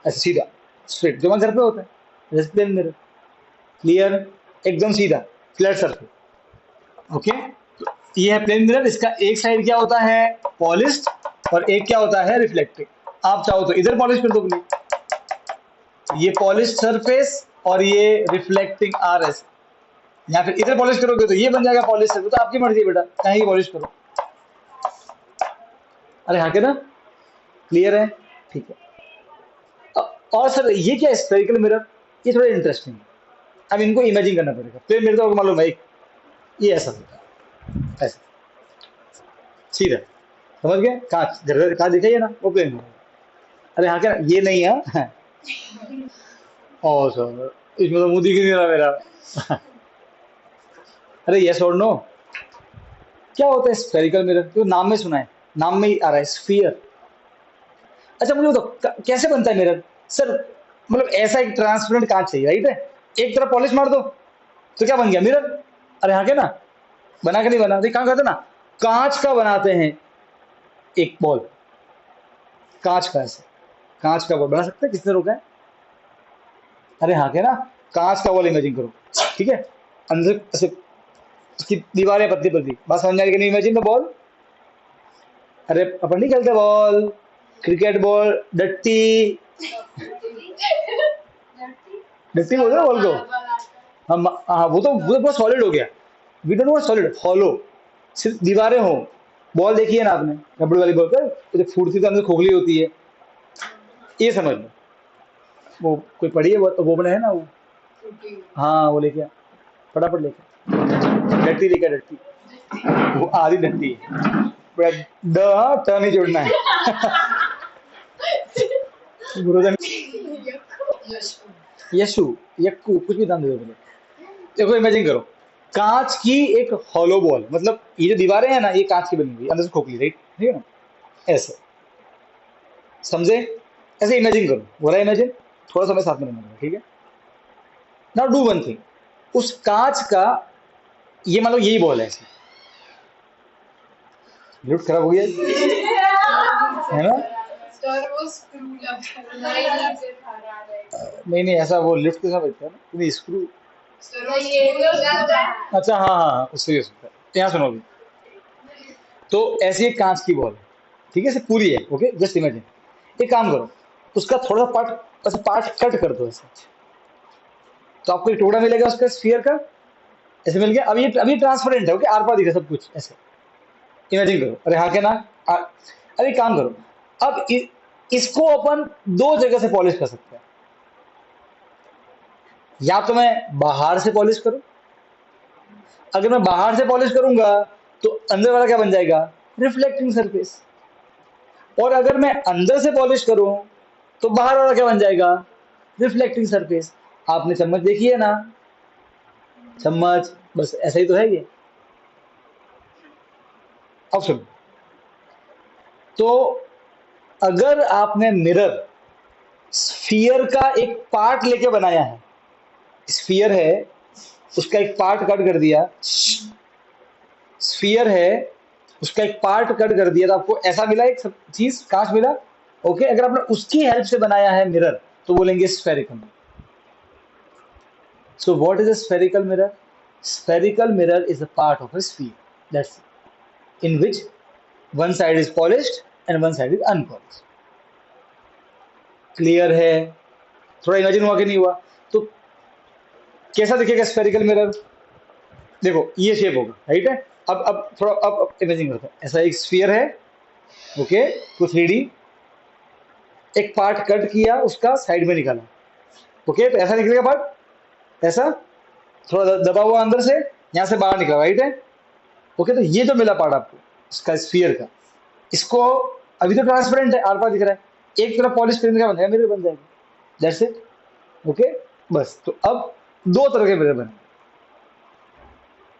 Speaker 1: ऐसे सीधा स्ट्रेट, जो हमारे घर पे होता है, जैसे प्लेन मिरर, क्लियर, एकदम सीधा फ्लैट सरफेस, ओके। तो ये है प्लेन मिरर। इसका एक साइड क्या होता है, पॉलिश्ड, और एक क्या होता है, रिफ्लेक्टिव। आप चाहो तो इधर पॉलिश कर दो प्लीज, ये पॉलिश सरफेस और ये रिफ्लेक्टिंग RS, या फिर इधर पॉलिश करोगे तो ये बन जाएगा पॉलिश सरफेस। तो आपकी मर्जी है बेटा, कहीं पॉलिश करो। अरे हाँ के ना, क्लियर है, ठीक है। और सर ये क्या स्फेरिकल मिरर, ये थोड़ा इंटरेस्टिंग है। अब इनको इमेजिन करना पड़ेगा। प्लेन मिरर तो आपको मालूम है, ये ऐसा होता है, ऐसा सीधा, समझ गए? कांच, घर कांच दिखाइए ना, वो प्लेन मिरर। अरे हाँ क्या, ये नहीं है। और सर इसमें तो मुंह दिख ही नहीं रहा मेरा। अरे यस और नो, क्या होता है स्फेरिकल मिरर? तो नाम में सुना है, नाम में ही आ रहा है स्फीयर। अच्छा मुझे बताओ कैसे बनता है मिरर? सर मतलब ऐसा एक ट्रांसपेरेंट कांच चाहिए, राइट है, एक तरफ पॉलिश मार दो तो क्या बन गया, मिरर। अरे हाँ क्या ना, बना के नहीं बना, कहाँ करते ना, कांच का बनाते हैं एक बॉल, कांच का, ऐसे कांच का बॉल बना सकते हैं, किसने रोका है? अरे हाँ क्या ना, कांच का बॉल इमेजिन करो, ठीक है, अंदर ऐसे उसकी दीवारें पतली पतली, बात समझ में आई कि नहीं? Imagine the ball. अरे अपन नहीं खेलते बॉल, क्रिकेट बॉल, डट्टी, डट्टी बोलते हैं बॉल को हम। हाँ वो बहुत सॉलिड हो गया, we don't want solid, hollow, सिर्फ दीवारें हो। बॉल देखी है ना आपने, रबड़ वाली बॉल पर जो फूटती तो अंदर खोखली होती है, ये समझ लो। वो कोई पड़ी है, वो बना है ना वो, हाँ वो लेके आ, फटाफट लेके, डट्टी लेके आ, डट्टी, वो आधी डट्टी है, पूरा ट नहीं जोड़ना है। गुरुजन यशु, यक्कू, कुछ भी नाम दे दो बोले। देखो इमेजिन करो, कांच की एक हॉलो बॉल, मतलब ये जो दीवारें हैं ना, ये कांच की बनी हुई, अंदर से खोखली, राइट, ठीक है ना, ऐसे समझे? ऐसे इमेजिन करो, बोला इमेजिन, थोड़ा समय साथ में रहना पड़ेगा, ठीक है। नाउ डू वन थिंग, उस कांच का, ये मान लो यही बॉल है, ऐसे लिफ्ट खराब हो गया है ना?
Speaker 2: सर वो स्क्रू लगा
Speaker 1: नहीं नहीं, ऐसा वो लिफ्ट के साथ रहता है ना, नहीं स्क्रू।
Speaker 2: सर वो ये लगा
Speaker 1: अच्छा हाँ हाँ हाँ, उससे भी हो सकता है। यहाँ सुनो अभी, तो ऐसी एक कांच की बॉल है, ठीक है, ऐसे पूरी है, ओके, जस्ट इमेजिन। एक काम करो, उसका थोड़ा सा पार्ट, ऐसे पार्ट कट कर दो ऐसे, तो आपको एक टुकड़ा मिलेगा उसका स्फीयर का, ऐसे मिल गया। अभी ट्रांसपेरेंट है, ओके, आर पार दिख रहा है सब कुछ, ऐसे इमेजिन करो। अरे हाँ के ना, अरे एक काम करो, अब इसको अपन दो जगह से पॉलिश कर सकते हैं। या तो मैं बाहर से पॉलिश करूं, अगर मैं बाहर से पॉलिश करूंगा तो अंदर वाला क्या बन जाएगा, रिफ्लेक्टिंग सरफेस। और अगर मैं अंदर से पॉलिश करूं तो बाहर वाला क्या बन जाएगा, रिफ्लेक्टिंग सरफेस। आपने चम्मच देखी है ना, चम्मच, बस ऐसा ही तो है ये। अब सुनो, तो अगर आपने मिरर स्फीयर का एक पार्ट लेके बनाया है, स्फीयर है, उसका एक पार्ट कट कर दिया, स्फीयर है, उसका एक पार्ट कट कर दिया, तो आपको ऐसा मिला, एक चीज कांच मिला, ओके। अगर आपने उसकी हेल्प से बनाया है मिरर तो बोलेंगे spherical. So what is a spherical mirror? Spherical mirror is a part of a sphere, that's in which one side is polished and one side is unpolished. Clear है? थोड़ा इमेजिन हुआ कि नहीं हुआ? तो कैसा दिखेगा स्फेरिकल मिरर? देखो ये शेप होगा, राइट है। अब थोड़ा अब इमेजिन करता हूँ, ऐसा एक स्फीयर है, ओके, तो 3D, एक पार्ट कट किया, उसका साइड में निकाला, ओके, तो ऐसा निकलेगा पार्ट, ऐसा थोड़ा दबा हुआ अंदर से, यहाँ से बाहर निकला, राइट है। ओके, तो ये जो मिला पार्ट आपको इसका स्फीयर का, इसको अभी तो ट्रांसपेरेंट है, आर पार दिख रहा है, एक तरफ पॉलिश करने का बन जाएगा, मिरर बन जाएगा, दैट्स इट। ओके, बस। तो अब दो तरह के मिरर बने,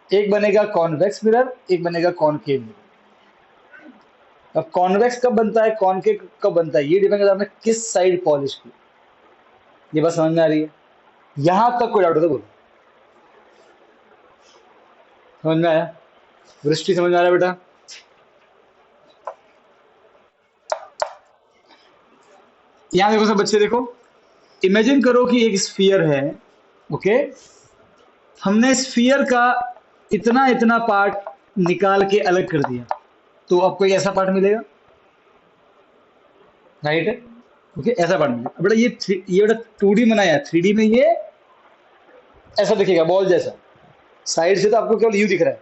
Speaker 1: एक बनेगा कॉन्वेक्स मिरर, एक बनेगा कॉनकेव मिरर। अब कॉन्वेक्स कब बनता है, कॉनकेव कब बनता है, ये डिपेंड करता है आपने किस साइड पॉलिश की। ये बात समझ में आ रही है? यहां तक कोई डाउट है तो बोलो। समझ में आया? वृष्टि समझ में आ रहा है बेटा? यहां देखो सब बच्चे, देखो, इमेजिन करो कि एक स्फीयर है, ओके, हमने स्फीयर का इतना इतना पार्ट निकाल के अलग कर दिया, तो आपको एक ऐसा पार्ट मिलेगा, राइट है। ओके, ऐसा पार्ट मिलेगा। बेटा ये बेटा 2D बनाया है, 3D में ये ऐसा दिखेगा, बॉल जैसा। साइड से तो आपको केवल यू दिख रहा है,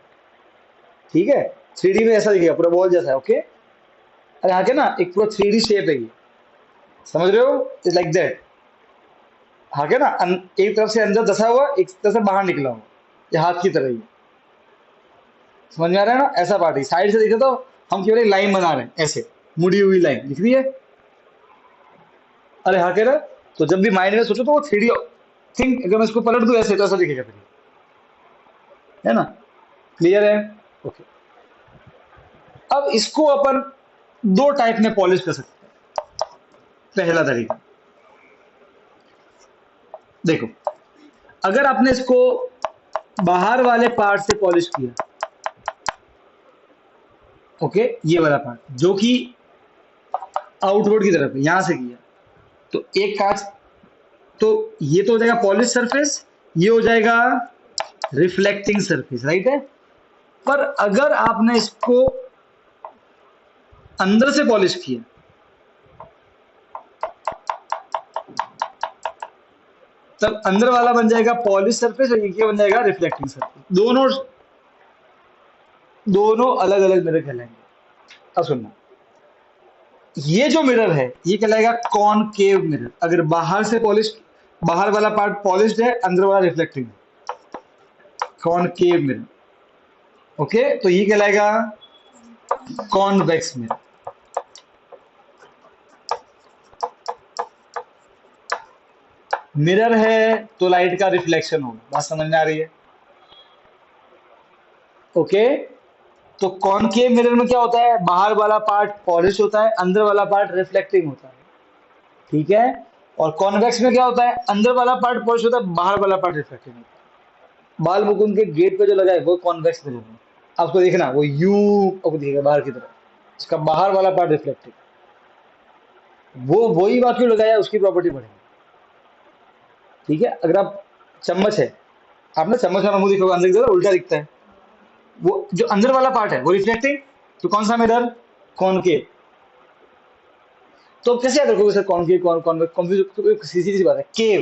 Speaker 1: ठीक है, 3D में ऐसा दिखेगा, पूरा बॉल जैसा है, ओके। अरे आगे ना एक पूरा 3D शेप है ये, समझ रहे हो? It's like that. आगे ना एक तरफ से अंदर दसा हुआ, एक तरफ से बाहर निकला हुआ, ये हाथ की तरह ही, समझ में आ रहा है ना? ऐसा पार्ट है, साइड से देखे तो हम केवल एक लाइन बना रहे हैं, ऐसे मुड़ी हुई लाइन दिख रही है। अरे हाँ कह रहा, तो जब भी माइंड में सोचो तो वो 3D थिंक, अगर मैं इसको पलट दूं ऐसे तो ऐसा दिखेगा फिर, है ना? क्लियर है? ओके। अब इसको अपन दो टाइप में पॉलिश कर सकते हैं। पहला तरीका देखो, अगर आपने इसको बाहर वाले पार्ट से पॉलिश किया, ओके, ये वाला पार्ट जो कि आउटवर्ड की तरफ है, यहां से किया, तो एक कांच, तो ये तो हो जाएगा पॉलिश सरफेस, ये हो जाएगा रिफ्लेक्टिंग सरफेस, राइट है। पर अगर आपने इसको अंदर से पॉलिश किया, तब अंदर वाला बन जाएगा पॉलिश सरफेस और ये बन जाएगा रिफ्लेक्टिंग सरफेस। दोनों दोनों अलग अलग मिरर कहलाएंगे। अब सुनना, ये जो मिरर है ये कहलाएगा कॉनकेव मिरर, अगर बाहर से पॉलिश, बाहर वाला पार्ट पॉलिश्ड है, अंदर वाला रिफ्लेक्टिंग, कॉनकेव मिरर, ओके। तो ये कहलाएगा कॉन्वेक्स मिरर। मिरर है तो लाइट का रिफ्लेक्शन होगा, बात समझ में आ रही है? ओके, तो कॉनकेव मिरर में क्या होता है, बाहर वाला पार्ट पॉलिश होता है, अंदर वाला पार्ट रिफ्लेक्टिंग होता है, ठीक है। और कॉन्वेक्स में क्या होता है, अंदर वाला पार्ट पॉलिश होता है, बाहर वाला पार्ट रिफ्लेक्टिंग होता है। बाल मुकुंद के गेट पे जो लगा है वो कॉन्वेक्स मिरर है, आपको देखना वो यू आपको दिखेगा बाहर की तरफ, इसका बाहर वाला पार्ट रिफ्लेक्टिव, वो वही बात क्यों लगाया, उसकी प्रॉपर्टी बढ़ेगी, ठीक है। अगर आप चम्मच है, आपने चम्मच का मुंह देखोगे अंदर की तरफ उल्टा दिखता है, वो जो अंदर वाला पार्ट है वो रिफ्लेक्टिंग, तो कौन सा मिरर, कॉनकेव। तो कैसे याद रखोगे सर, कॉनकेव कौन कॉन्वेक्स, कंफ्यूज, सीधी सी बात है, केव।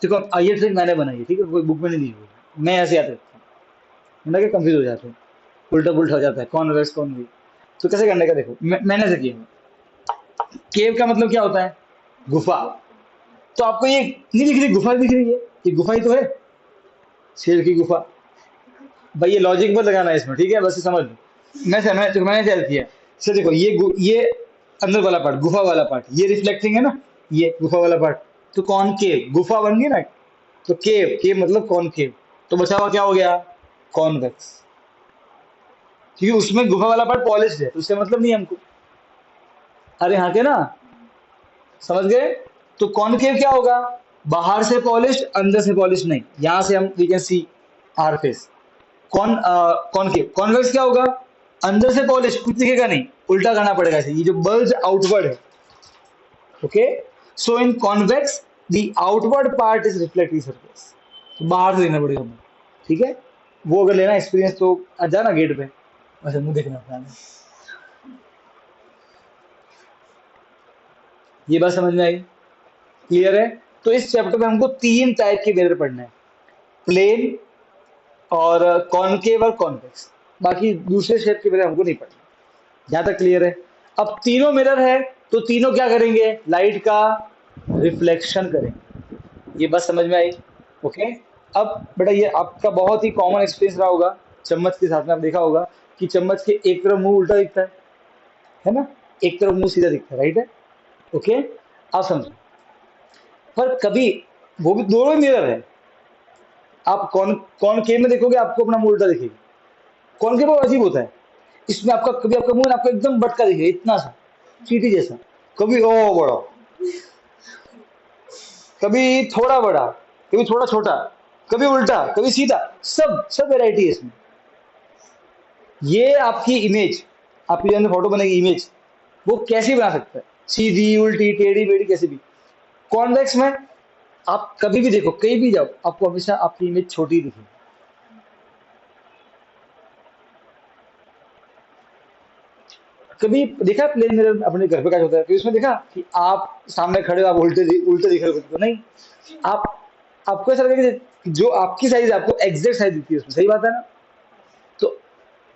Speaker 1: देखो ये ट्रिक मैंने बनाई है, ठीक है, कोई बुक में नहीं दी हुई, मैं ऐसे याद रखता हूँ, ना कि कंफ्यूज हो जाते हैं, उल्टा पुल्टा हो जाता है, कॉन्वेक्स कॉनकेव। तो कैसे करने का देखो, मैंने ऐसे किया, केव का मतलब क्या होता है, गुफा। तो आपको ये नहीं दिख रही, गुफा दिख रही है, ये गुफा ही तो है, शेर की गुफा। भाई ये लॉजिक मत लगाना है इसमें, ठीक है, बस ये समझ लो। मैंने क्या किया, सर देखो ये अंदर वाला पार्ट, गुफा वाला पार्ट, ये रिफ्लेक्टिंग है ना, ये गुफा वाला पार्ट, तो कॉनकेव, गुफा बन गई ना, तो केव, केव मतलब कॉनकेव, तो बचा हुआ क्या हो गया, कॉन्वेक्स, क्योंकि उसमें गुफा वाला पार्ट पॉलिश्ड है, तो उससे मतलब नहीं हमको। अरे हाँ के ना, समझ गए? तो कॉनकेव क्या होगा, बाहर से पॉलिश्ड, अंदर से पॉलिश्ड नहीं, यहां से हम we can see our face. Concave, convex क्या होगा, अंदर से पॉलिश, कुछ दिखेगा नहीं, उल्टा करना पड़ेगा इसे, ये जो बल्ज आउटवर्ड है, okay. So in convex the outward part is reflecting surface, तो बाहर से देखना पड़ेगा हमें, ठीक है। वो अगर लेना एक्सपीरियंस तो आ जाना गेट पे, वैसे मुंह देखना अपना। ये बात समझ में आई? क्लियर है? तो इस चैप्टर में हमको तीन टाइप के मिरर पढ़ना है, प्लेन और कॉनकेव और कॉन्वेक्स। बाकी दूसरे शेप के बारे में हमको नहीं पता। यहाँ तक क्लियर है। अब तीनों मिरर है तो तीनों क्या करेंगे, लाइट का रिफ्लेक्शन करेंगे। ये बस समझ में आई? ओके। अब बेटा ये आपका बहुत ही कॉमन एक्सपीरियंस रहा होगा चम्मच के साथ में, आप देखा होगा कि चम्मच के एक तरफ मुंह उल्टा दिखता है ना, एक तरफ मुंह सीधा दिखता है, राइट है? ओके, आप समझो। पर कभी वो भी दोनों मिरर है, आप कॉनकेव में देखोगे आपको अपना मुंह उल्टा दिखेगा। कॉनकेव बहुत अजीब होता है, इसमें आपका कभी आपका मुंह आपको एकदम बटका दिखेगा, इतना सा चीटी जैसा, कभी ओ बड़ा, कभी थोड़ा बड़ा, कभी थोड़ा छोटा, कभी उल्टा, कभी सीधा, सब सब वेराइटी है इसमें। ये आपकी इमेज, आपकी जो फोटो बनेगी इमेज, वो कैसी बना सकता है, सीधी उल्टी टेढ़ी बेढ़ी कैसे भी। कॉन्वेक्स में आप कभी भी देखो, कहीं भी जाओ, आपको हमेशा आपकी इमेज छोटी दिखेगी। कभी देखा प्लेन मिरर अपने घर पे क्या होता है, कभी उसमें देखा कि आप सामने खड़े हो, आप उल्टे उल्टे दिख रहे हो, तो नहीं, आप आपको ऐसा लगेगा कि जो आपकी साइज है आपको एग्जैक्ट साइज दिखती है उसमें, सही बात है ना? तो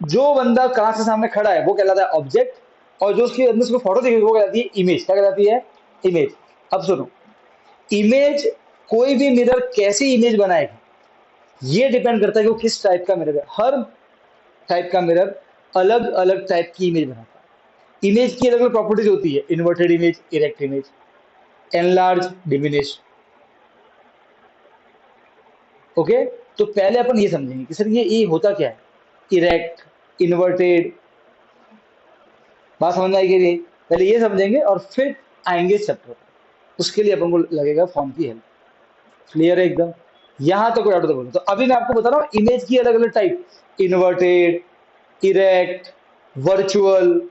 Speaker 1: जो बंदा कांच के सामने खड़ा है वो कहलाता है ऑब्जेक्ट, और जो उसके अंदर उसको फोटो दिखेगी वो कहलाती है इमेज। क्या कहलाती है? इमेज। अब सुनो, इमेज, कोई भी मिरर कैसी इमेज बनाएगा ये डिपेंड करता है कि वो किस टाइप का मिरर है। हर टाइप का मिरर अलग अलग टाइप की इमेज बनाता है। इमेज की अलग अलग प्रॉपर्टीज होती है, inverted image, erect image, enlarge, diminish. Okay, तो पहले अपन ये समझेंगे कि सर ये होता क्या है, इरेक्ट, इन्वर्टेड, बात समझ में आएगी नहीं? पहले ये समझेंगे और फिर आएंगे चैप्टर। उसके लिए अपन को लगेगा फॉर्म की हेल्प। क्लियर है एकदम? यहां तक कोई डाउट तो बोलो। तो अभी मैं आपको बता रहा हूँ इमेज की अलग अलग type, inverted, erect, virtual,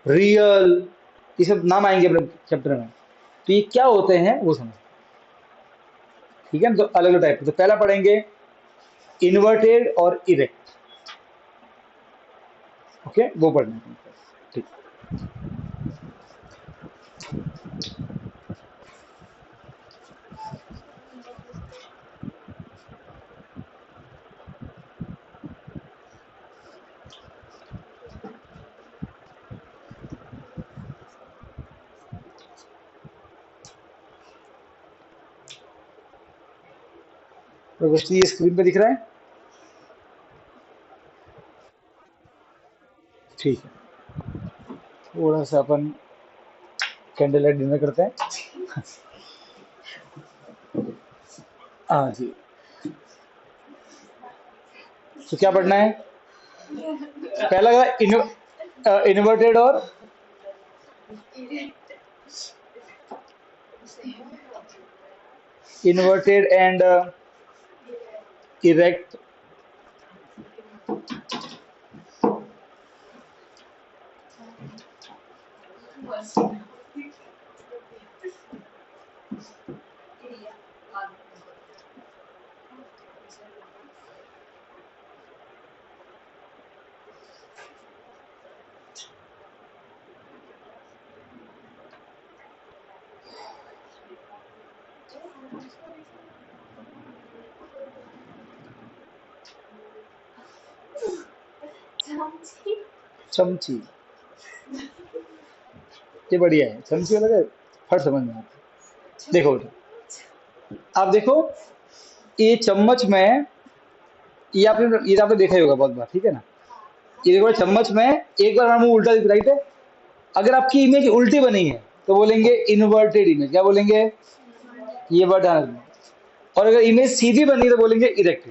Speaker 1: real, ये सब नाम आएंगे अपने चैप्टर में। तो ये क्या होते हैं वो समझ, ठीक है? तो अलग अलग टाइप। तो पहला पढ़ेंगे इन्वर्टेड और इरेक्ट। ओके, वो पढ़ना है, ठीक। तो बच्ची ये स्क्रीन पे दिख रहा है? ठीक है, थोड़ा सा अपन कैंडल लाइट डिनर करते हैं। हाँ जी, तो क्या पढ़ना है? पहला इन्वर्टेड और इन्वर्टेड एंड इरेक्ट। चमची, ये बढ़िया है, चमची वाला फट समझ में आता है। देखो बेटा, आप देखो ये चम्मच में, ये आपने देखा ही होगा बहुत बार, ठीक है ना? ये देखो चम्मच में एक बार मुंह उल्टा दिख, राइट है? अगर आपकी इमेज उल्टी बनी है तो बोलेंगे इन्वर्टेड इमेज। क्या बोलेंगे? ये वर्ड ध्यान रखना। और अगर इमेज सीधी बनी तो बोलेंगे इरेक्ट।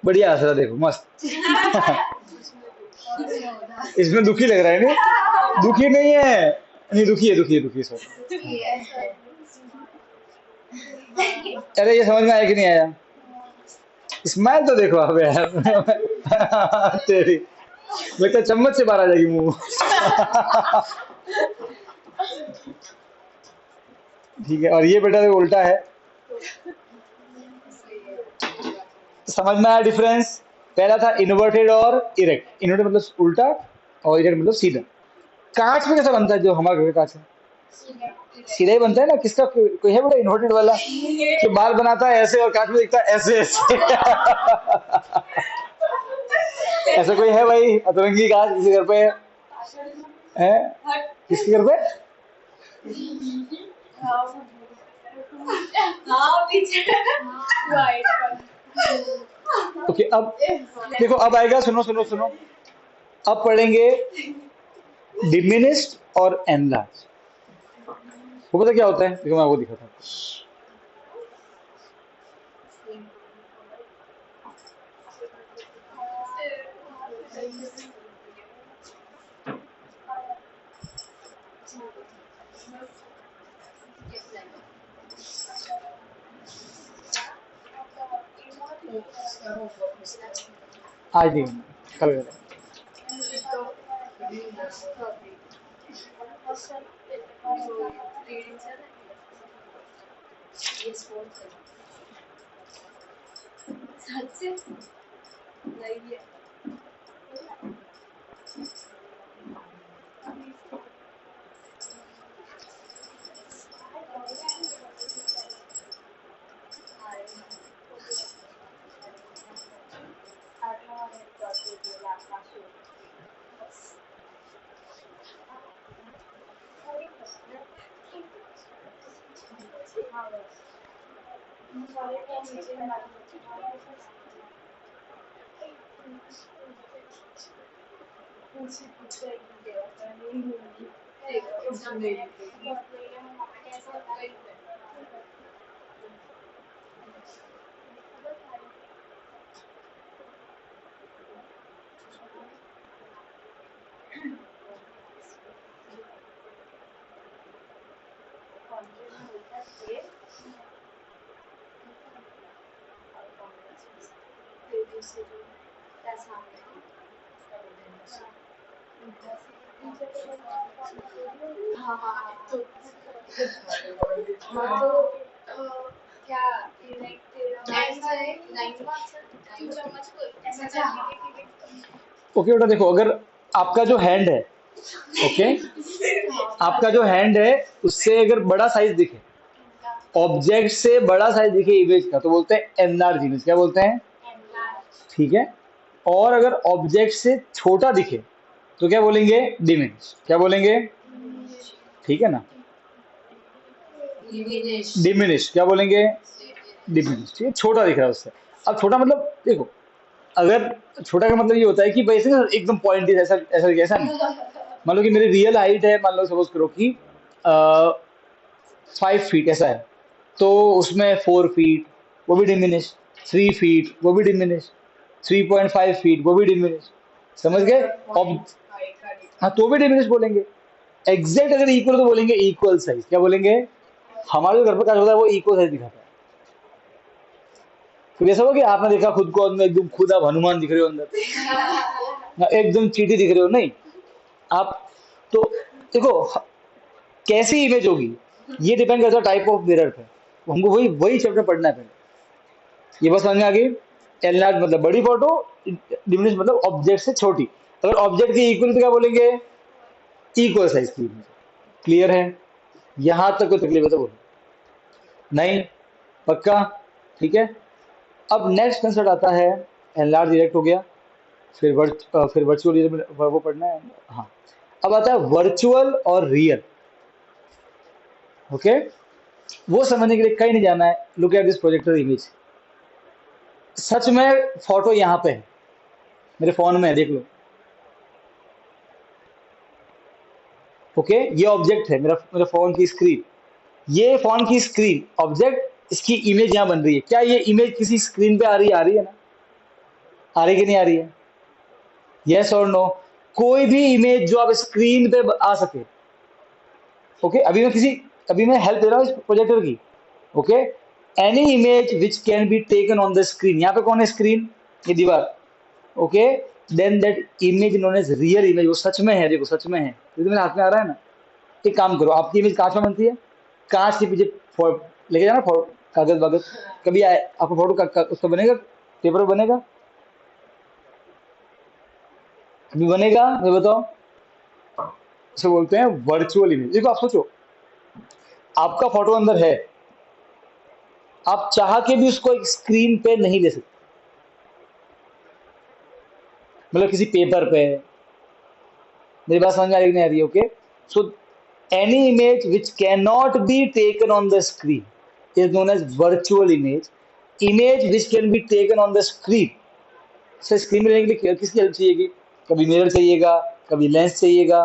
Speaker 1: बढ़िया आंसर, देखो मस्त। इसमें दुखी लग रहा है नहीं? दुखी नहीं है, नहीं दुखी है, दुखी है, दुखी है सर। अरे ये समझ में आया कि नहीं आया? स्माइल तो देखो आप यार। तेरी लगता है चम्मच से बाहर आ जाएगी मुंह। ठीक है, और ये बेटा उल्टा है। समझ में आया डिफरेंस? पहला था इन्वर्टेड और इरेक्ट। इन्वर्टेड मतलब उल्टा और इरेक्ट मतलब सीधा। कांच में कैसा बनता है जो हमारे घर का कांच है? सीधा ही बनता है ना, किसका कोई है बड़ा इन्वर्टेड वाला जो बाल बनाता है ऐसे और काट में दिखता है ऐसे ऐसे ऐसा कोई है भाई अतरंगी काज किसी घर पे है? किसके घर पे? ओके अब देखो, अब आएगा, सुनो सुनो सुनो, अब पढ़ेंगे डिमिनिस्ड और एनलार्ज। वो पता क्या होता है, देखो मैं आपको दिखाता हूँ। आज नहीं, कल करें। ओके बेटा देखो, अगर आपका जो हैंड है, ओके, आपका जो हैंड है उससे अगर बड़ा साइज दिखे, ऑब्जेक्ट से बड़ा साइज दिखे इमेज का, तो बोलते हैं एनलार्ज इमेज। क्या बोलते हैं? ठीक है। और अगर ऑब्जेक्ट से छोटा दिखे तो क्या बोलेंगे? डिमिनिश। क्या बोलेंगे? ठीक है ना, डिमिनिश। क्या बोलेंगे? डिमिनिश। ठीक है, छोटा दिख रहा है उससे। अब छोटा मतलब देखो, अगर छोटा का मतलब ये होता है कि भाई ऐसे ना एकदम पॉइंट, ऐसा ऐसा ऐसा नहीं। मान लो कि मेरी रियल हाइट है, मान लो सपोज करो कि 5 फीट ऐसा है, तो उसमें 4 फीट वो भी डिमिनिश, 3 फीट वो भी डिमिनिश, 3.5 फीट वो भी डिमिनिश। समझ गए? अब हाँ, तो भी डिमिनिश बोलेंगे। एग्जैक्ट अगर इक्वल तो बोलेंगे इक्वल साइज। क्या बोलेंगे? हमारे जो घर पर काज होता है वो इक्वल साइज दिखाता है। फिर ऐसा हो कि आपने देखा खुद को अंदर एकदम, खुद आप हनुमान दिख रहे हो अंदर, ना एकदम चीटी दिख रहे हो, नहीं आप। तो देखो कैसी इमेज होगी ये डिपेंड करता है टाइप ऑफ मिरर पे। हमको वही वही चैप्टर पढ़ना है पहले। ये बस समझ में आ गई। एनलार्ज मतलब बड़ी फोटो, डिमिनिश मतलब ऑब्जेक्ट से छोटी। अगर ऑब्जेक्ट की इक्वल तो क्या बोलेंगे? इक्वल साइज की इमेज। क्लियर है? यहां तक कोई तकलीफ है तो बोलो। नहीं? पक्का? ठीक है। अब नेक्स्ट कंसेप्ट आता है, एनलार्ज डायरेक्ट हो गया, फिर वर्चुअल वो पढ़ना है। हाँ, अब आता है वर्चुअल और रियल। ओके, वो समझने के लिए कहीं नहीं जाना है। Look at this projector image. सच में फोटो यहाँ पे है, मेरे फोन में है, देख लो। ओके, ये ऑब्जेक्ट है, मेरा मेरे फोन की स्क्रीन। ये फोन की स्क्रीन ऑब्जेक्ट, इसकी इमेज यहाँ बन रही है। क्या ये इमेज किसी स्क्रीन पे आ रही है? आ रही है ना? आ रही कि नहीं आ रही है? यस और नो? कोई भी इमेज जो आप स्क्रीन पे आ सके। ओके, अभी मैं हेल्प दे रहा हूँ इस प्रोजेक्टर की। Okay, any image which can be taken on the screen. यहाँ पे कौन है? स्क्रीन, ये दीवार। Okay, then that image known as real image. वो सच में है, देखो सच में है, ये तो मेरे हाथ में आ रहा है ना। एक काम करो, आपकी इमेज कांच में बनती है, कांच के पीछे लेके जाना कागज वागज, कभी आए आपको फोटो उसका बनेगा, पेपर पे बनेगा? कभी बनेगा? मैं बताओ। इसे बोलते हैं वर्चुअल इमेज। देखो आप सोचो, आपका फोटो अंदर है, आप चाह के भी उसको एक स्क्रीन पे नहीं ले सकते, मतलब किसी पेपर पे। मेरी बात समझ में आ रही कि नहीं आ रही? Okay, so any image which cannot be taken on the screen is known as virtual image. Image which can be taken on the screen, sir screen में लेने के लिए किसकी हेल्प चाहिएगी? कभी मिरर चाहिएगा, कभी लेंस चाहिएगा,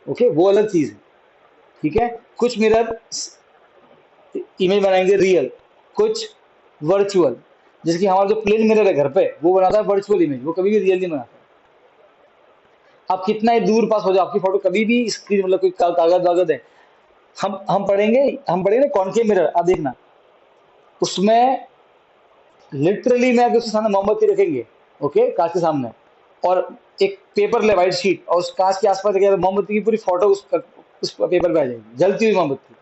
Speaker 1: ओके, वो अलग चीज है, ठीक है। कुछ मिरर इमेज बनाएंगे रियल, कुछ वर्चुअल। जैसे कि हमारा जो प्लेन मिरर है घर पे, वो बनाता है वर्चुअल इमेज, वो कभी भी रियल नहीं बनाता। आप कितना ही दूर पास हो जाओ, आपकी फोटो कभी भी स्क्रीन, मतलब कोई कागज वागज है, हम पढ़ेंगे कॉनकेव मिरर, आप देखना उसमें लिटरली में अगर उसके सामने मोमबत्ती रखेंगे, ओके, कांच के सामने, और एक पेपर ले वाइट शीट, और उस कांच के आसपास रखेंगे, तो मोमबत्ती की पूरी फोटो उस पेपर पे आ जाएगी, जलती हुई मोमबत्ती।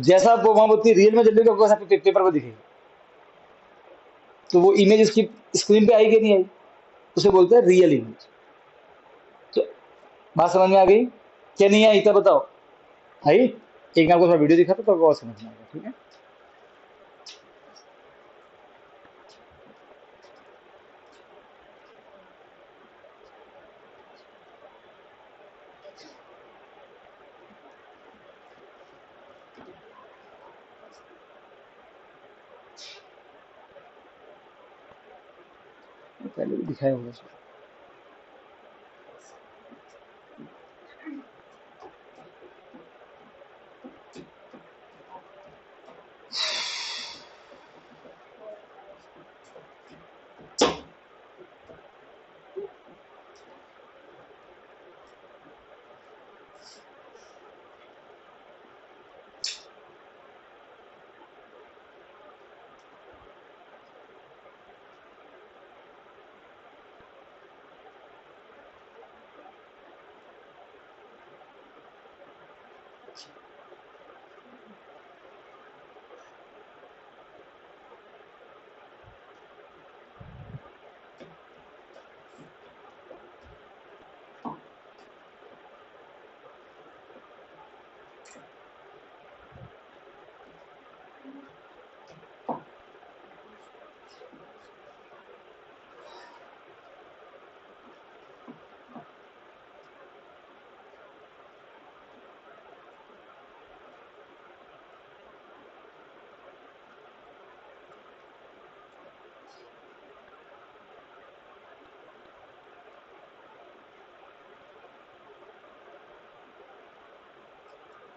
Speaker 1: जैसा वो मोमबत्ती रियल में जलेगी, आपको वैसा पेपर पे दिखेगी। तो वो इमेज उसकी स्क्रीन पे आई कि नहीं आई? उसे बोलते हैं रियल इमेज। तो बात समझ में आ गई क्या? नहीं आई तब बताओ। आई? एक मैं आपको थोड़ा वीडियो दिखा तो आपको और समझ में आएगा, ठीक है। पहले भी दिखाया होगा शायद।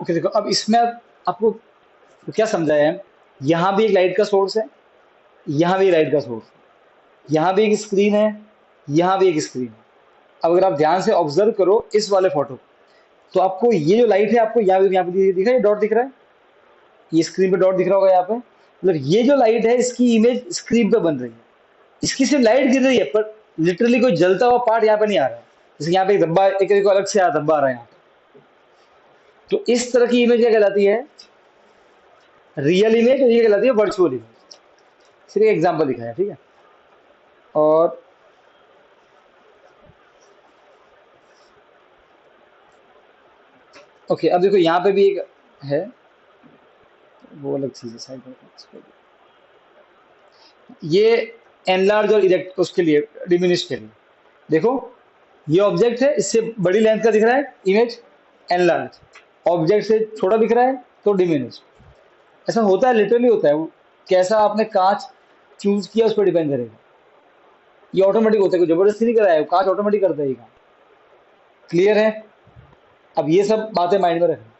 Speaker 1: ओके, देखो अब इसमें आपको तो क्या समझाया है? यहाँ भी एक लाइट का सोर्स है, यहाँ भी लाइट का सोर्स है, यहाँ भी एक स्क्रीन है, यहाँ भी एक स्क्रीन है। अब अगर आप ध्यान से ऑब्जर्व करो इस वाले फोटो, तो आपको ये जो लाइट है, आपको यहाँ पे दिख रहा है, डॉट दिख रहा है, ये स्क्रीन पे डॉट दिख रहा होगा यहाँ पे, मतलब ये जो लाइट है इसकी इमेज स्क्रीन पे बन रही है। इसकी सिर्फ लाइट गिर रही है, पर लिटरली कोई जलता हुआ पार्ट यहाँ पे नहीं आ रहा है। जैसे यहाँ पे एक धब्बा, एक अलग से धब्बा आ रहा है यहाँ पे। तो इस तरह की इमेज क्या कहलाती है? रियल इमेज, और ये कहलाती है वर्चुअल इमेज। सिर्फ एक एग्जाम्पल दिखाया, ठीक है। और ओके, अब देखो यहाँ पे भी एक है, वो अलग चीज है साइड में। ये एनलार्ज और इरेक्ट उसके लिए, डिमिनिश के लिए। देखो ये ऑब्जेक्ट है, इससे बड़ी लेंथ का दिख रहा है इमेज, एनलार्ज। ऑब्जेक्ट से छोटा दिख रहा है तो डिमिनिश। ऐसा होता है, लिटरली होता है। वो कैसा आपने कांच चूज किया उस पर डिपेंड करेगा। ये ऑटोमेटिक होता है, कोई जबरदस्ती नहीं कराया है, कांच ऑटोमेटिक करता है ये काम। क्लियर है? अब ये सब बातें माइंड में रखना,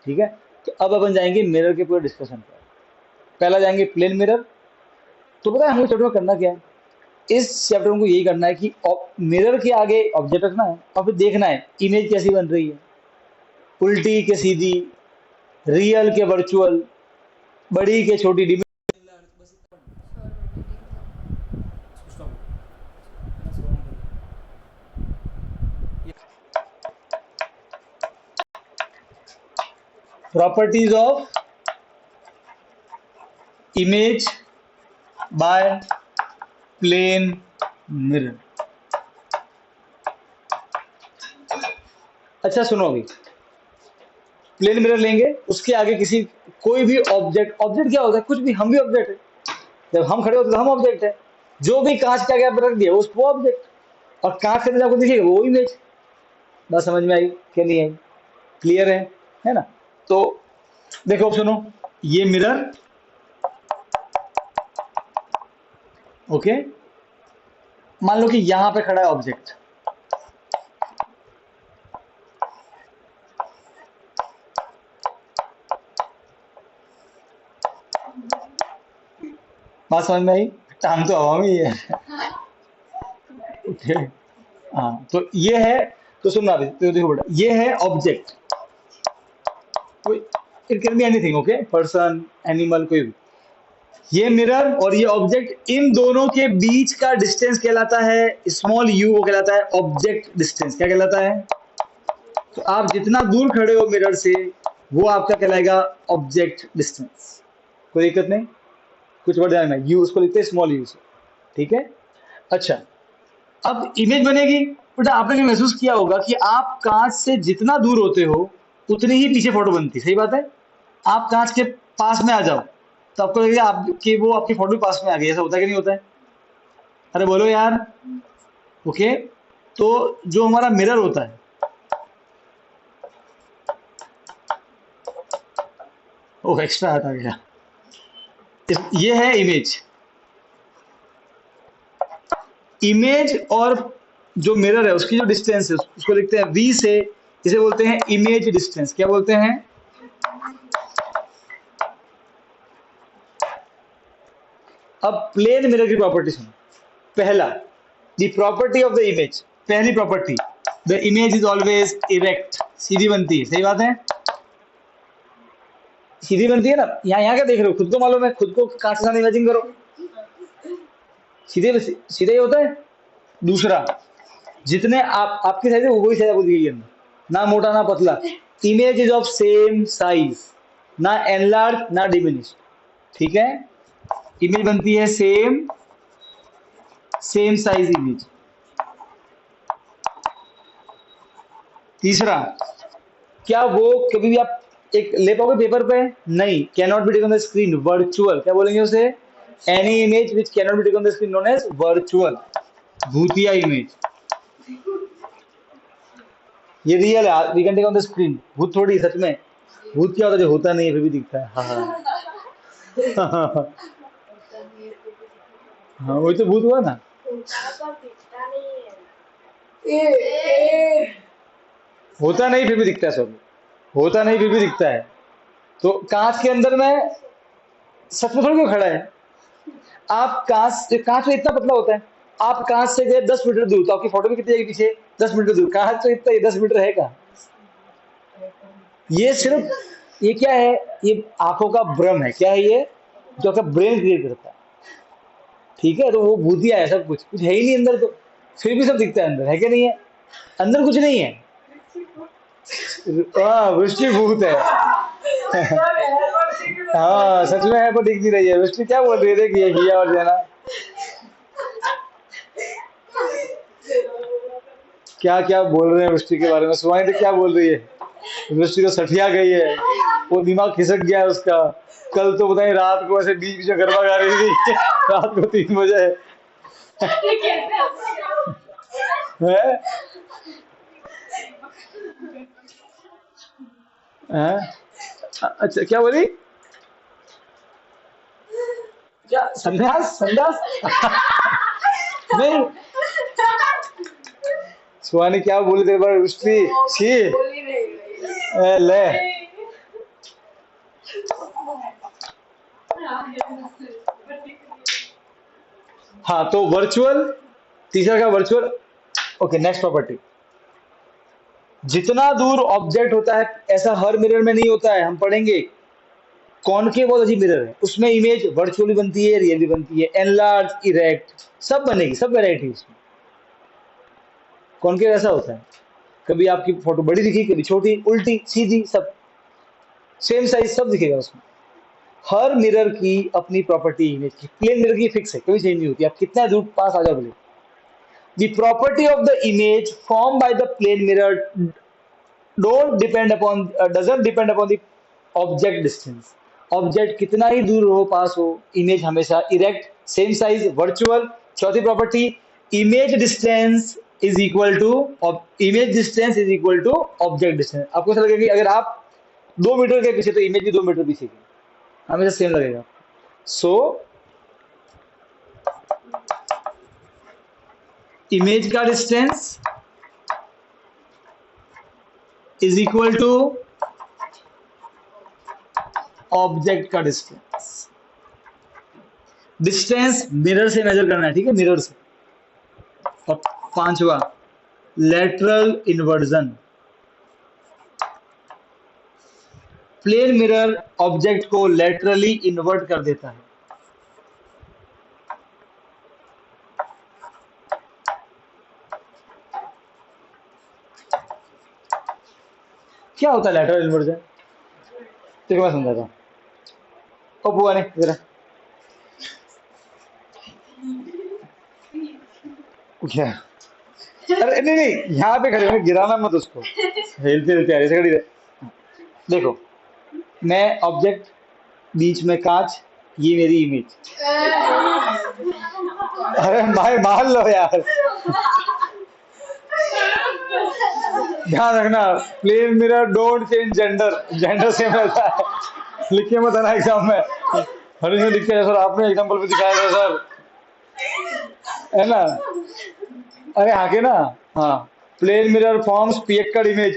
Speaker 1: ठीक है। तो अब अपन जाएंगे मिरर के पूरे डिस्कशन पर। पहला जाएंगे प्लेन मिरर। तो पता है हमको चैप्टर में करना क्या है? इस चैप्टर में हमको यही करना है कि मिरर के आगे ऑब्जेक्ट रखना है, और फिर देखना है इमेज कैसी बन रही है, उल्टी के सीधी, रियल के वर्चुअल, बड़ी के छोटी, properties of image by plane mirror. अच्छा सुनो, अभी प्लेन मिरर लेंगे, उसके आगे किसी कोई भी ऑब्जेक्ट, ऑब्जेक्ट क्या होता है, कुछ भी, हम भी ऑब्जेक्ट है, जब हम खड़े होते हैं तो हम ऑब्जेक्ट है, जो भी कांच का गैप रख दिया उसको ऑब्जेक्ट, और कांच के अंदर आपको दिखेगा वो इमेज। बात समझ में आई क्या नहीं आई? क्लियर है ना? तो देखो सुनो, ये मिरर, ओके, मान लो कि यहां पे खड़ा है ऑब्जेक्ट, बात समझ में आई? टांग तो हवा में ही है। ओके, हाँ तो ये है, तो सुनना अभी, तो देखो बेटा, ये है object, it can be anything, okay, person, animal, कोई भी। ये मिरर और ये ऑब्जेक्ट, इन दोनों के बीच का डिस्टेंस कहलाता है स्मॉल यू, वो कहलाता है ऑब्जेक्ट डिस्टेंस। क्या कहलाता है? तो आप जितना दूर खड़े हो मिरर से, वो आपका कहलाएगा ऑब्जेक्ट डिस्टेंस। कोई दिक्कत नहीं, कुछ वर्ड ध्यान में, यू उसको लिखते हैं स्मॉल यू से, ठीक है? अच्छा, अब इमेज बनेगी। बेटा आपने भी महसूस किया होगा कि आप कांच से जितना दूर होते हो उतनी ही पीछे फोटो बनती, सही बात है? आप कांच के पास में आ जाओ तो आपको लगेगा आपकी वो आपकी फोटो पास में आ गई, ऐसा होता है कि नहीं होता है? अरे बोलो यार। ओके, तो जो हमारा मिरर होता है, ओ एक्स्ट्रा हटा गया, ये है इमेज। इमेज और जो मिरर है उसकी जो डिस्टेंस है उसको लिखते हैं वी से, इसे बोलते हैं इमेज डिस्टेंस। क्या बोलते हैं? अब प्लेन मिरर की प्रॉपर्टी सुनो। पहला, the property of the image, पहली property, the image is always erect, सीधी बनती है, सही बात है? सीधी बनती है ना। यहाँ क्या देख रहे हो, खुद को मालूम है, खुद को कांच के साथ इमेजिन करो, सीधे सीधे ही होता है। दूसरा, जितने आप आपकी साइज है वही साइज आपको दिखेगी अंदर, ना मोटा ना पतला। Image is of same size, ना एनलार्ज ना डिमिनिश, ठीक है? इमेज बनती है सेम साइज इमेज। तीसरा, क्या वो कभी भी आप एक ले पाओगे पेपर पे? नहीं, can not be taken on the screen, virtual. क्या बोलेंगे उसे? Any image which can not be taken on the screen known as virtual, भूतिया इमेज। ये रियल है, we can take on the screen, भूत थोड़ी, सच में। भूत क्या होता है? जो होता नहीं है फिर भी दिखता है। हाँ हाँ, वही तो भूत हुआ ना। होता नहीं फिर भी दिखता है, सब होता नहीं फिर भी दिखता है। तो कांच के अंदर में सच में थोड़ी कोई खड़ा है। आप कांच में इतना पतला होता है, आप कांच से गए 10 मीटर दूर तो आपकी फोटो भी कितनी जाएगी पीछे? 10 मीटर दूर। कांच तो इतना ही 10 मीटर है का। ये सिर्फ, ये क्या है? ये आंखों का भ्रम है। क्या है ये? जो आपका ब्रेन क्रिएट करता है, ठीक है? तो वो भूतिया है, सब कुछ कुछ है ही नहीं अंदर, तो फिर भी सब दिखता है अंदर, है क्या नहीं है? अंदर कुछ नहीं है। हाँ, वृष्टि भूत है। हाँ सच में है, पर दिख नहीं रही है। वृष्टि क्या बोल रही है? देखिए हिया और जैना क्या क्या बोल रहे हैं वृष्टि के बारे में। सुहानी तो क्या बोल रही है? वृष्टि तो सठिया गई है, वो दिमाग खिसक गया है उसका। कल तो बताइए रात को ऐसे बीच में गरबा गा रही थी रात को 3 बजे है? हैं? अच्छा क्या बोली? क्या संन्यास? संन्यास? नहीं, सुहानी क्या बोली तेरे बार? वृष्टि छी, ले। हाँ तो वर्चुअल, तीसरा का वर्चुअल। ओके, नेक्स्ट प्रॉपर्टी, जितना दूर ऑब्जेक्ट होता है ऐसा हर मिरर में नहीं होता है। हम पढ़ेंगे कॉनकेव बहुत अजीब मिरर है, उसमें इमेज वर्चुअली बनती है, रियल भी बनती है, एनलार्ज, इरेक्ट, सब बनेगी, सब वेराइटी उसमें। कॉनकेव ऐसा होता है, कभी आपकी फोटो बड़ी दिखी, कभी छोटी, उल्टी, सीधी, सब सेम साइज, सब दिखेगा उसमें। हर मिरर की अपनी प्रॉपर्टी इमेज की। प्लेन मिरर की फिक्स है, कभी चेंज नहीं होती, आप कितना दूर पास आ जाओ बोले। The property of the image form by the plane mirror doesn't depend upon the object distance. Object कितना ही दूर हो, पास हो, इमेज हमेशा इरेक्ट, सेम साइज, वर्चुअल। चौथी property, image distance is equal to object distance. आपको ऐसा लगेगा कि अगर आप 2 मीटर के पीछे तो इमेज भी 2 मीटर पीछे की, हमेशा सेम लगेगा। सो इमेज का distance is equal to object का डिस्टेंस। डिस्टेंस मिरर से मेजर करना है, ठीक है, मिरर से। और पांचवा, lateral inversion. Plane mirror object को लेटरली इन्वर्ट कर देता है। क्या होता है लेटरल इन्वर्जन? तो मैं समझाता हूँ। ओ बुआ ने जरा क्या, अरे नहीं नहीं, यहाँ पे खड़े हो, गिराना मत उसको, हिलते हिलते ऐसे खड़ी रहे। देखो, मैं ऑब्जेक्ट, बीच में कांच, ये मेरी इमेज। अरे भाई मान लो यार, ध्यान रखना, plane mirror don't change gender, gender same रहता है। लिखिए मत आना एग्जाम में, हर इसमें लिख के सर आपने एग्जाम्पल पे दिखाया था सर, है ना। अरे हाँ के ना, हाँ, प्लेन मिरर फॉर्म्स पियक्कड़ इमेज,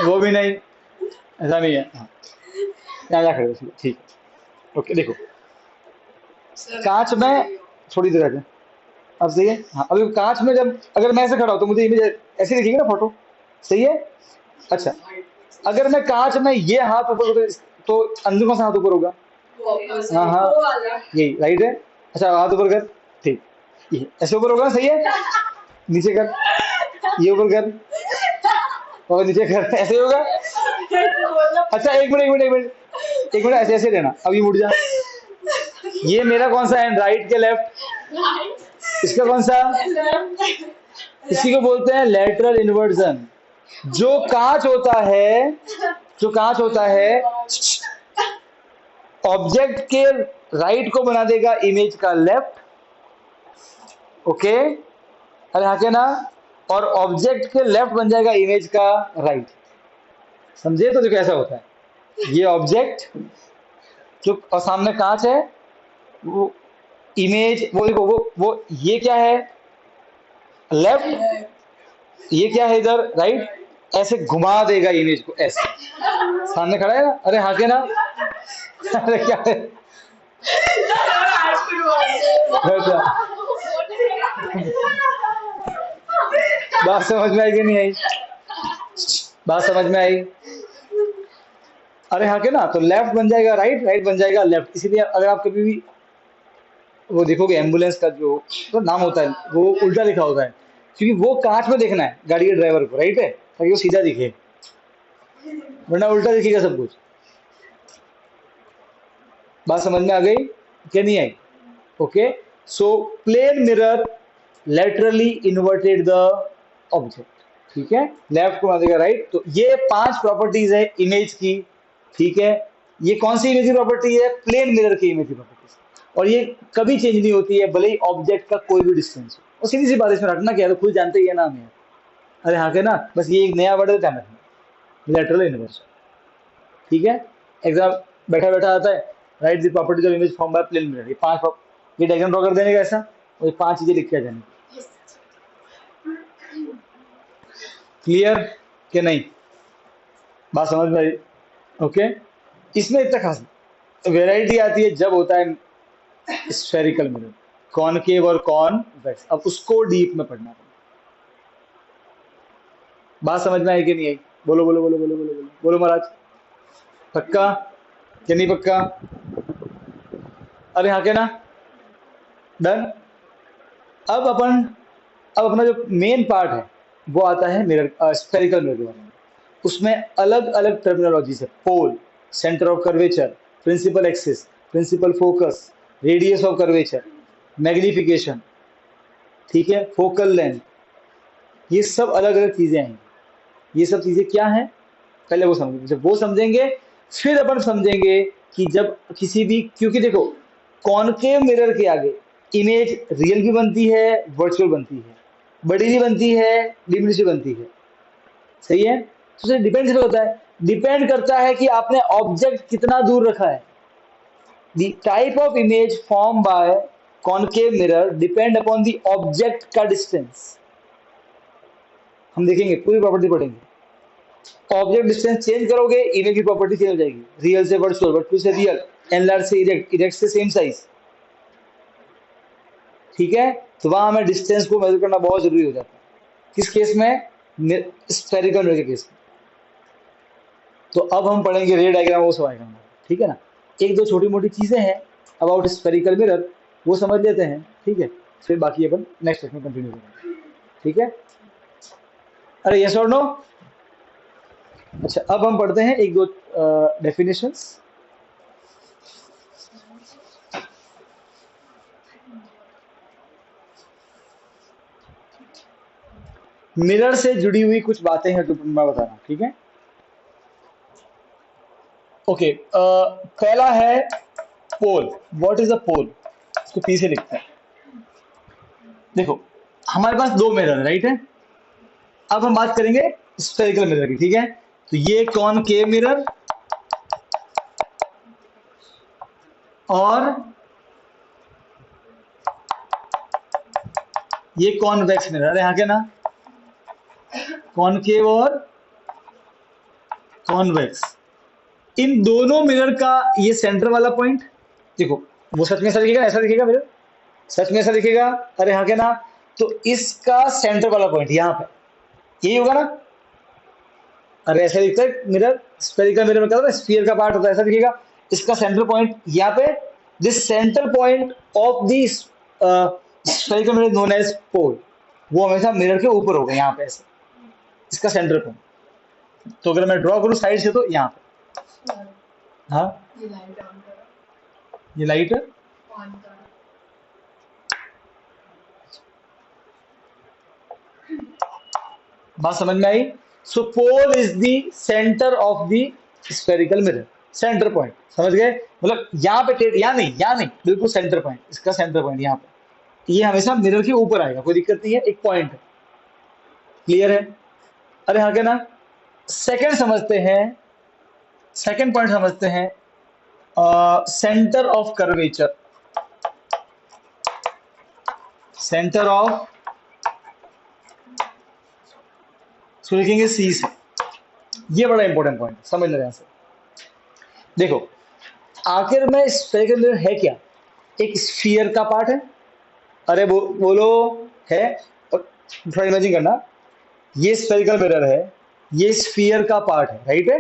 Speaker 1: वो भी नहीं, ऐसा नहीं है। हाँ, यहाँ जा खड़े हो, ठीक है, ओके। देखो, कांच में थोड़ी देर आगे, अब सही है। हाँ, अभी कांच में जब अगर मैं ऐसे खड़ा हूं तो मुझे इमेज ऐसे दिखेगी ना, फोटो, सही है। अच्छा, अगर मैं कांच में ये हाथ ऊपर करूं तो अंदर कौन सा हाथ ऊपर होगा? हाँ हाँ, यही राइट है। अच्छा, हाथ ऊपर कर, ठीक, ये ऐसे ऊपर होगा, सही है। नीचे कर, ये ऊपर कर, और नीचे कर, ऐसे होगा। अच्छा, एक मिनट एक मिनट एक मिनट एक मिनट, ऐसे ऐसे लेना, अभी मुड़ जा। ये मेरा कौन सा हैंड, राइट के लेफ्ट? इसका कौन सा? इसी को बोलते हैं लेटरल इन्वर्जन। जो कांच होता है, जो कांच होता है, ऑब्जेक्ट के राइट को बना देगा इमेज का लेफ्ट, ओके, अरे हाँ के ना, और ऑब्जेक्ट के लेफ्ट बन जाएगा इमेज का राइट। समझे तो कैसा होता है? ये ऑब्जेक्ट जो, और सामने कांच है, वो इमेज, वो देखो, वो ये क्या है, लेफ्ट, ये क्या है इधर, राइट, ऐसे घुमा देगा इमेज को, ऐसे सामने खड़ा है ना। अरे हाँ के ना, अरे क्या है, अच्छा, बात समझ में आई कि नहीं आई? बात समझ में आई? अरे हाँ के ना, तो लेफ्ट बन जाएगा राइट, राइट बन जाएगा लेफ्ट। इसीलिए अगर आप कभी भी वो देखोगे, एम्बुलेंस का जो तो नाम होता है, वो उल्टा लिखा होता है, क्योंकि वो कांच में देखना है गाड़ी के ड्राइवर को, राइट है, ताकि वो सीधा दिखे, वरना उल्टा दिखेगा सब कुछ। बात समझ में आ गई क्या नहीं आई? Okay, so plane mirror laterally inverted the object, ठीक है, लेफ्ट को बना देगा राइट। तो ये 5 प्रॉपर्टीज है इमेज की, ठीक है। ये कौन सी इमेज की प्रॉपर्टी है? प्लेन मिरर की इमेज की प्रॉपर्टीज, और ये कभी चेंज नहीं होती है, भले ही ऑब्जेक्ट का कोई भी डिस्टेंस हो। और सीधी सी बात, इसमें रटना क्या है, तो खुद जानते ही है नाम है। अरे हाँ के ना, बस ये एक नया वर्ड है, ध्यान रखना, लेटरल इन्वर्स, ठीक है। एग्जाम बैठा बैठा आता है, write the properties of image form by plane mirror, ये 5, ये डायग्राम ड्रॉ कर देने का ऐसा, और ये 5 चीजें लिख के आ जानी। क्लियर कि नहीं? बात समझ में आई? ओके, इसमें इतना खास वेराइटी आती है जब होता है स्फेरिकल मिरर, कॉनकेव और कॉन्वेक्स। अब उसको डीप में पढ़ना है। बात समझ में आई कि नहीं आई? बोलो बोलो बोलो बोलो बोलो बोलो बोलो महाराज, पक्का कि नहीं पक्का? अरे हाँ के ना, डन। अब अपना जो मेन पार्ट है वो आता है मिरर, स्फेरिकल मिरर के बारे में। उसमें अलग अलग टर्मिनोलॉजी है, pole, centre of curvature, principal axis, principal focus, radius of curvature, magnification, ठीक है, फोकल लेंथ, ये सब अलग अलग चीजें हैं। ये सब चीजें क्या हैं, पहले वो समझेंगे। जब वो समझेंगे फिर अपन समझेंगे कि जब किसी भी, क्योंकि देखो कॉनकेव मिरर के आगे इमेज रियल भी बनती है, वर्चुअल बनती है, बड़ी भी बनती है, डिमिनिश भी बनती है, सही है। तो उसे डिपेंड किस पे होता है, डिपेंड करता है कि आपने ऑब्जेक्ट कितना दूर रखा है। The type of image form bye concave mirror depend upon the object का डिस्टेंस। हम देखेंगे, पूरी प्रॉपर्टी पढ़ेंगे। ऑब्जेक्ट डिस्टेंस चेंज करोगे, इमेज की प्रॉपर्टी चेंज हो जाएगी, रियल से वर्चुअल, वर्चुअल से रियल, एनलार्ज से इरेक्ट, इरेक्ट से सेम साइज, ठीक है। तो वहां हमें डिस्टेंस को मेजर करना बहुत जरूरी हो जाता है। किस केस में, स्फेरिकल मिरर के केस में। तो अब हम पढ़ेंगे रे डायग्राम, वो सब आएगा हमारा, ठीक है ना। एक दो छोटी मोटी चीजें हैं अबाउट स्फेरिकल मिरर, वो समझ लेते हैं, ठीक है। फिर बाकी अपन नेक्स्ट में कंटिन्यू करेंगे, ठीक है। अरे यस और नो। अच्छा, अब हम पढ़ते हैं एक दो डेफिनेशंस। मिरर से जुड़ी हुई कुछ बातें हैं जो मैं बता रहा हूं, ठीक है। ओके, पहला है पोल। व्हाट इज अ पोल, इसको पी से लिखते हैं। देखो हमारे पास दो मिरर है, राइट है। अब हम बात करेंगे स्फेरिकल मिरर की, ठीक है। तो ये कॉनकेव मिरर और ये कॉन्वेक्स मिरर। अरे यहाँ के ना, कॉनकेव और कॉन्वेक्स, इन दोनों मिरर का ये सेंटर वाला पॉइंट, देखो वो सच में ऐसा दिखेगा, ऐसा दिखेगा मिरर, सच में ऐसा दिखेगा। अरे यहाँ के ना, तो इसका सेंटर वाला पॉइंट यहाँ पे यही होगा ना। अरे ऐसा दिखता है मिरर, स्फेरिकल मिरर में क्या होता है, स्फीयर का पार्ट होता है, ऐसा दिखेगा। इसका सेंटर पॉइंट यहाँ पे, this centre point of this spherical mirror known as pole, वो हमेशा मिरर के ऊपर होगा यहाँ पे ऐसे, इसका सेंटर पॉइंट। तो अगर मैं ड्रॉ करूँ साइड से, तो यहाँ पे, हाँ
Speaker 2: ये लाइट ऑन करो,
Speaker 1: ये लाइट है,
Speaker 2: ऑन करो।
Speaker 1: बात समझ में आई। So pole is the centre of the spherical mirror, centre point, समझ गए। मतलब यहाँ पे, यहाँ नहीं, यहाँ नहीं, बिल्कुल सेंटर पॉइंट, इसका सेंटर पॉइंट यहाँ पे, ये हमेशा मिरर के ऊपर आएगा, कोई दिक्कत नहीं है, एक पॉइंट है, क्लियर है। अरे हाँ क्या ना, सेकंड समझते हैं, सेकंड पॉइंट समझते हैं, centre of curvature, centre of, so लिखेंगे सी से। ये बड़ा इंपॉर्टेंट पॉइंट समझ लेना से। देखो आखिर में स्फेरिकल मिरर है क्या, एक स्फीयर का पार्ट है। अरे बोलो है, और थोड़ा इमेजिन करना, ये स्फेरिकल मिरर है, ये स्फीयर का पार्ट है, राइट है।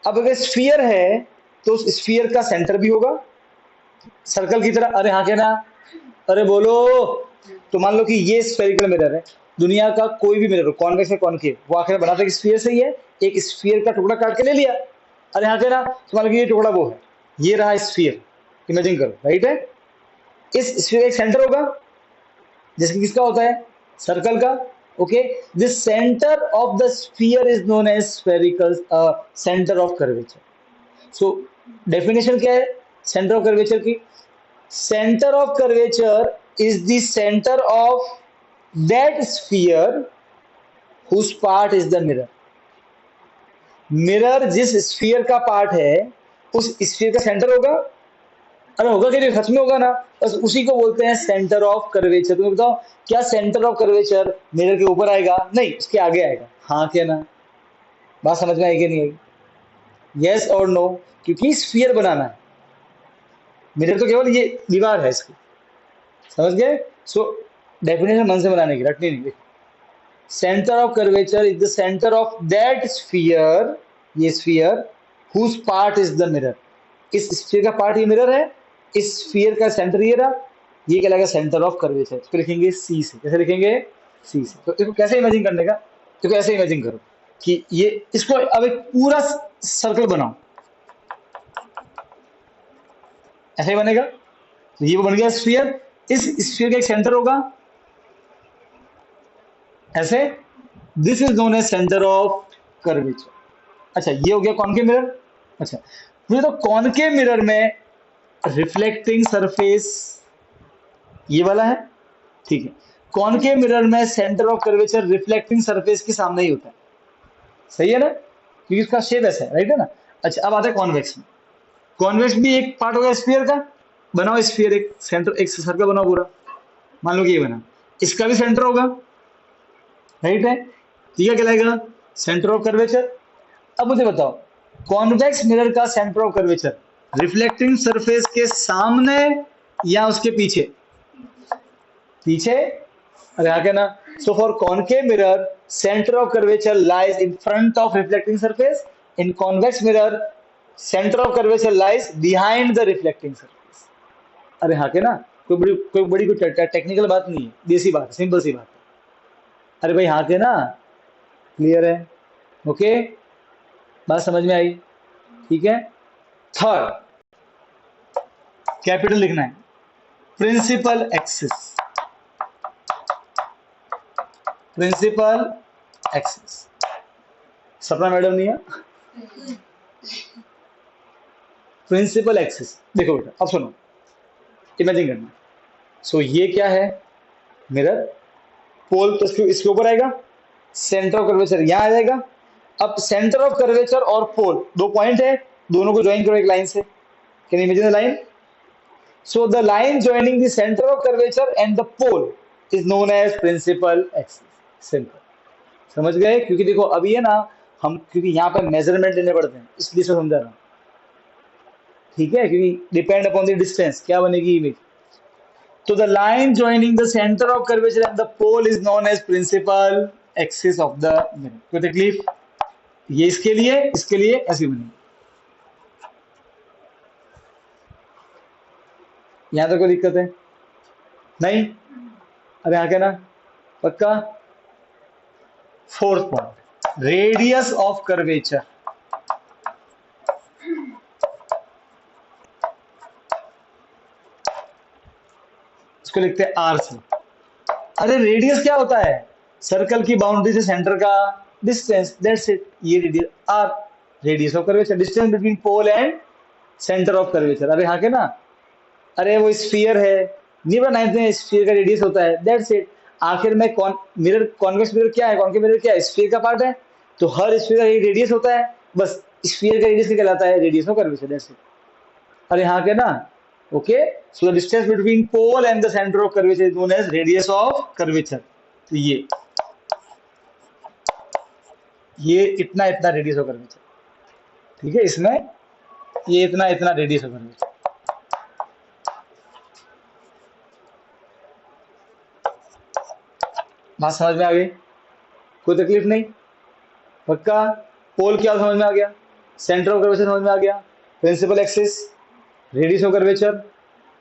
Speaker 1: अब अगर स्फीयर है तो उस स्फीयर का सेंटर भी होगा सर्कल की तरह। अरे हाँ क्या ना, अरे बोलो। तो मान लो कि ये स्फेरिकल मिरर है, दुनिया का कोई भी मिरर हो, कॉन्वेक्स या कॉनकेव, वो आखिर में बनाता है स्फीयर से ही है, एक स्फीयर का टुकड़ा काट के ले लिया। अरे हाँ क्या ना, तो मान लो कि ये टुकड़ा वो है, ये रहा स्फीयर, इमेजिन करो, राइट है। इस स्फीयर का एक सेंटर होगा, जैसे कि किसका होता है, सर्कल का। Okay, this centre of the sphere is known as spherical centre of curvature. So definition क्या है सेंटर ऑफ कर्वेचर की, centre of curvature is the centre of that sphere whose part is the mirror. Mirror जिस sphere का part है, उस sphere का centre होगा। अरे होगा कि नहीं, सच में होगा ना, बस उसी को बोलते हैं सेंटर ऑफ कर्वेचर। तुम्हें बताओ क्या सेंटर ऑफ कर्वेचर मिरर के ऊपर आएगा, नहीं, उसके आगे आएगा। हाँ क्या ना, बात समझ में आएगी नहीं आई, यस और नो, क्योंकि स्फीयर बनाना है, मिरर तो केवल ये दीवार है इसकी, समझ गए। सो डेफिनेशन मन से बनाने की, रटनी नहीं। Centre of curvature is the centre of that sphere, ये sphere, whose part is the mirror, इस स्फीयर का पार्ट ये मिरर है, इस स्फीयर का सेंटर ये रहा, ये कहलाएगा सेंटर ऑफ कर्वेचर। इसको लिखेंगे सी से, कैसे लिखेंगे, सी से। तो इसको कैसे इमेजिन करने का, तो ऐसे इमेजिन करो कि ये, इसको अब एक पूरा सर्कल बनाओ, ऐसे ही बनेगा। तो ये वो बन गया स्फीयर, इस स्फीयर का एक सेंटर होगा ऐसे, this is known as centre of curvature. अच्छा ये हो गया कॉनकेव मिरर। अच्छा मुझे तो कॉनकेव मिरर में रिफ्लेक्टिंग सरफेस ये वाला है, ठीक है। कॉनकेव मिरर में centre of curvature reflecting surface के सामने ही होता है, सही है ना, क्योंकि उसका शेप ऐसा है, राइट है ना। अच्छा अब आता है कॉन्वेक्स में। कॉन्वेक्स भी एक पार्ट होगा स्फीयर का। बनाओ स्फीयर, एक सेंटर, एक सर्कल बनाओ पूरा, मान लो कि ये बना, इसका भी सेंटर होगा, राइट है, ठीक है, कहलाएगा सेंटर ऑफ कर्वेचर। अब मुझे बताओ कॉन्वेक्स मिरर का centre of curvature reflecting surface के सामने या उसके पीछे? पीछे। अरे आगे ना। So for concave mirror centre of curvature lies in front of reflecting surface, in convex mirror centre of curvature lies behind the reflecting surface. अरे हाँ के ना, कोई टेक्निकल बात नहीं है, देसी बात है, सिंपल सी बात है। अरे भाई हाँ के ना, क्लियर है, ओके, बात समझ में आई, ठीक है। थर्ड कैपिटल लिखना है, प्रिंसिपल एक्सिस, प्रिंसिपल एक्सिस। सपना मैडम नहीं है, प्रिंसिपल एक्सिस। देखो बेटा अब सुनो, इमेजिन करना। सो ये क्या है, मिरर, पोल तो इसके ऊपर आएगा, सेंटर ऑफ कर्वेचर यहां आ जाएगा। अब सेंटर ऑफ कर्वेचर और पोल दो पॉइंट है, दोनों को ज्वाइन करो एक लाइन से। Can you imagine the line? So the line joining the centre of curvature and the pole is known as principal axis. Simple, समझ गए? क्योंकि देखो अभी है ना, हम क्योंकि यहाँ पर मेजरमेंट लेने पड़ते हैं इसलिए से समझा रहा हूँ, ठीक है, क्योंकि डिपेंड अपॉन द डिस्टेंस क्या बनेगी इमेज। तो the line joining the centre of curvature and the pole is known as principal axis of the mirror. कोई तकलीफ? ये इसके लिए ऐसी बनेगी। यहां तक कोई दिक्कत है? नहीं? अरे आगे ना, पक्का। Fourth point, radius of curvature. इसको लिखते हैं आर से। अरे रेडियस क्या होता है? सर्कल की बाउंड्री से सेंटर का डिस्टेंस, दैट्स इट। ये radius R, radius of curvature, distance between pole and centre of curvature. अरे हाँ के ना, अरे वो स्फीयर है, नहीं बना इतने, स्फीयर का रेडियस होता है, दैट्स इट। आखिर में कौन मिरर, कॉन्वेक्स मिरर क्या है, कॉन्केव मिरर क्या है, स्फीयर का पार्ट है, तो हर स्फीयर का रेडियस होता है, बस स्फीयर का रेडियस कहलाता है radius of curvature, that's it. अरे हाँ के ना, okay. So the distance between pole and the centre of curvature is known as radius of curvature. तो ये इतना इतना रेडियस ऑफ कर्वेचर, ठीक है, इसमें ये इतना इतना रेडियस ऑफ कर्वेचर। बात समझ में आ गई? कोई तकलीफ नहीं? पक्का? पोल क्या समझ में आ गया, सेंटर ऑफ कर्वेचर समझ में आ गया, principal axis, radius of curvature.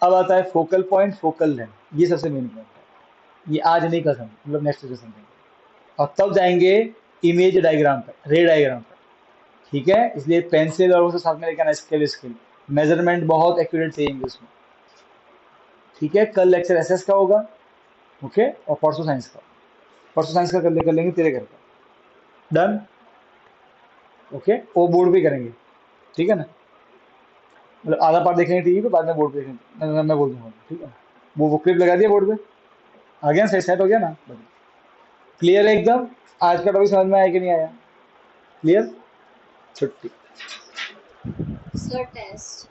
Speaker 1: अब आता है फोकल पॉइंट, फोकल लेंथ, ये सबसे मेन पॉइंट है, ये आज नहीं कर सकते, मतलब नेक्स्ट से समझेंगे। और तब जाएंगे इमेज डायग्राम पर, रे डायग्राम पर, ठीक है। इसलिए पेंसिल और उसके साथ में लेकर आना स्केल, मेजरमेंट बहुत एक्यूरेट चाहिए उसमें, ठीक है। कल लेक्चर एसएस का होगा, ओके, और परसों साइंस का, परसों साइंस का कर लेंगे तेरे घर का, डन, ओके। वो बोर्ड पे करेंगे, ठीक है ना, मतलब आधा पार्ट देखेंगे टीवी पे, बाद में बोर्ड पे देखेंगे, मैं बोल दूंगा, ठीक है। वो क्लिप लगा दिया बोर्ड पे, आ गया, सही सेट हो गया ना, क्लियर है एकदम? आज का टॉपिक समझ में आया कि नहीं आया? क्लियर? छुट्टी।
Speaker 3: Sir test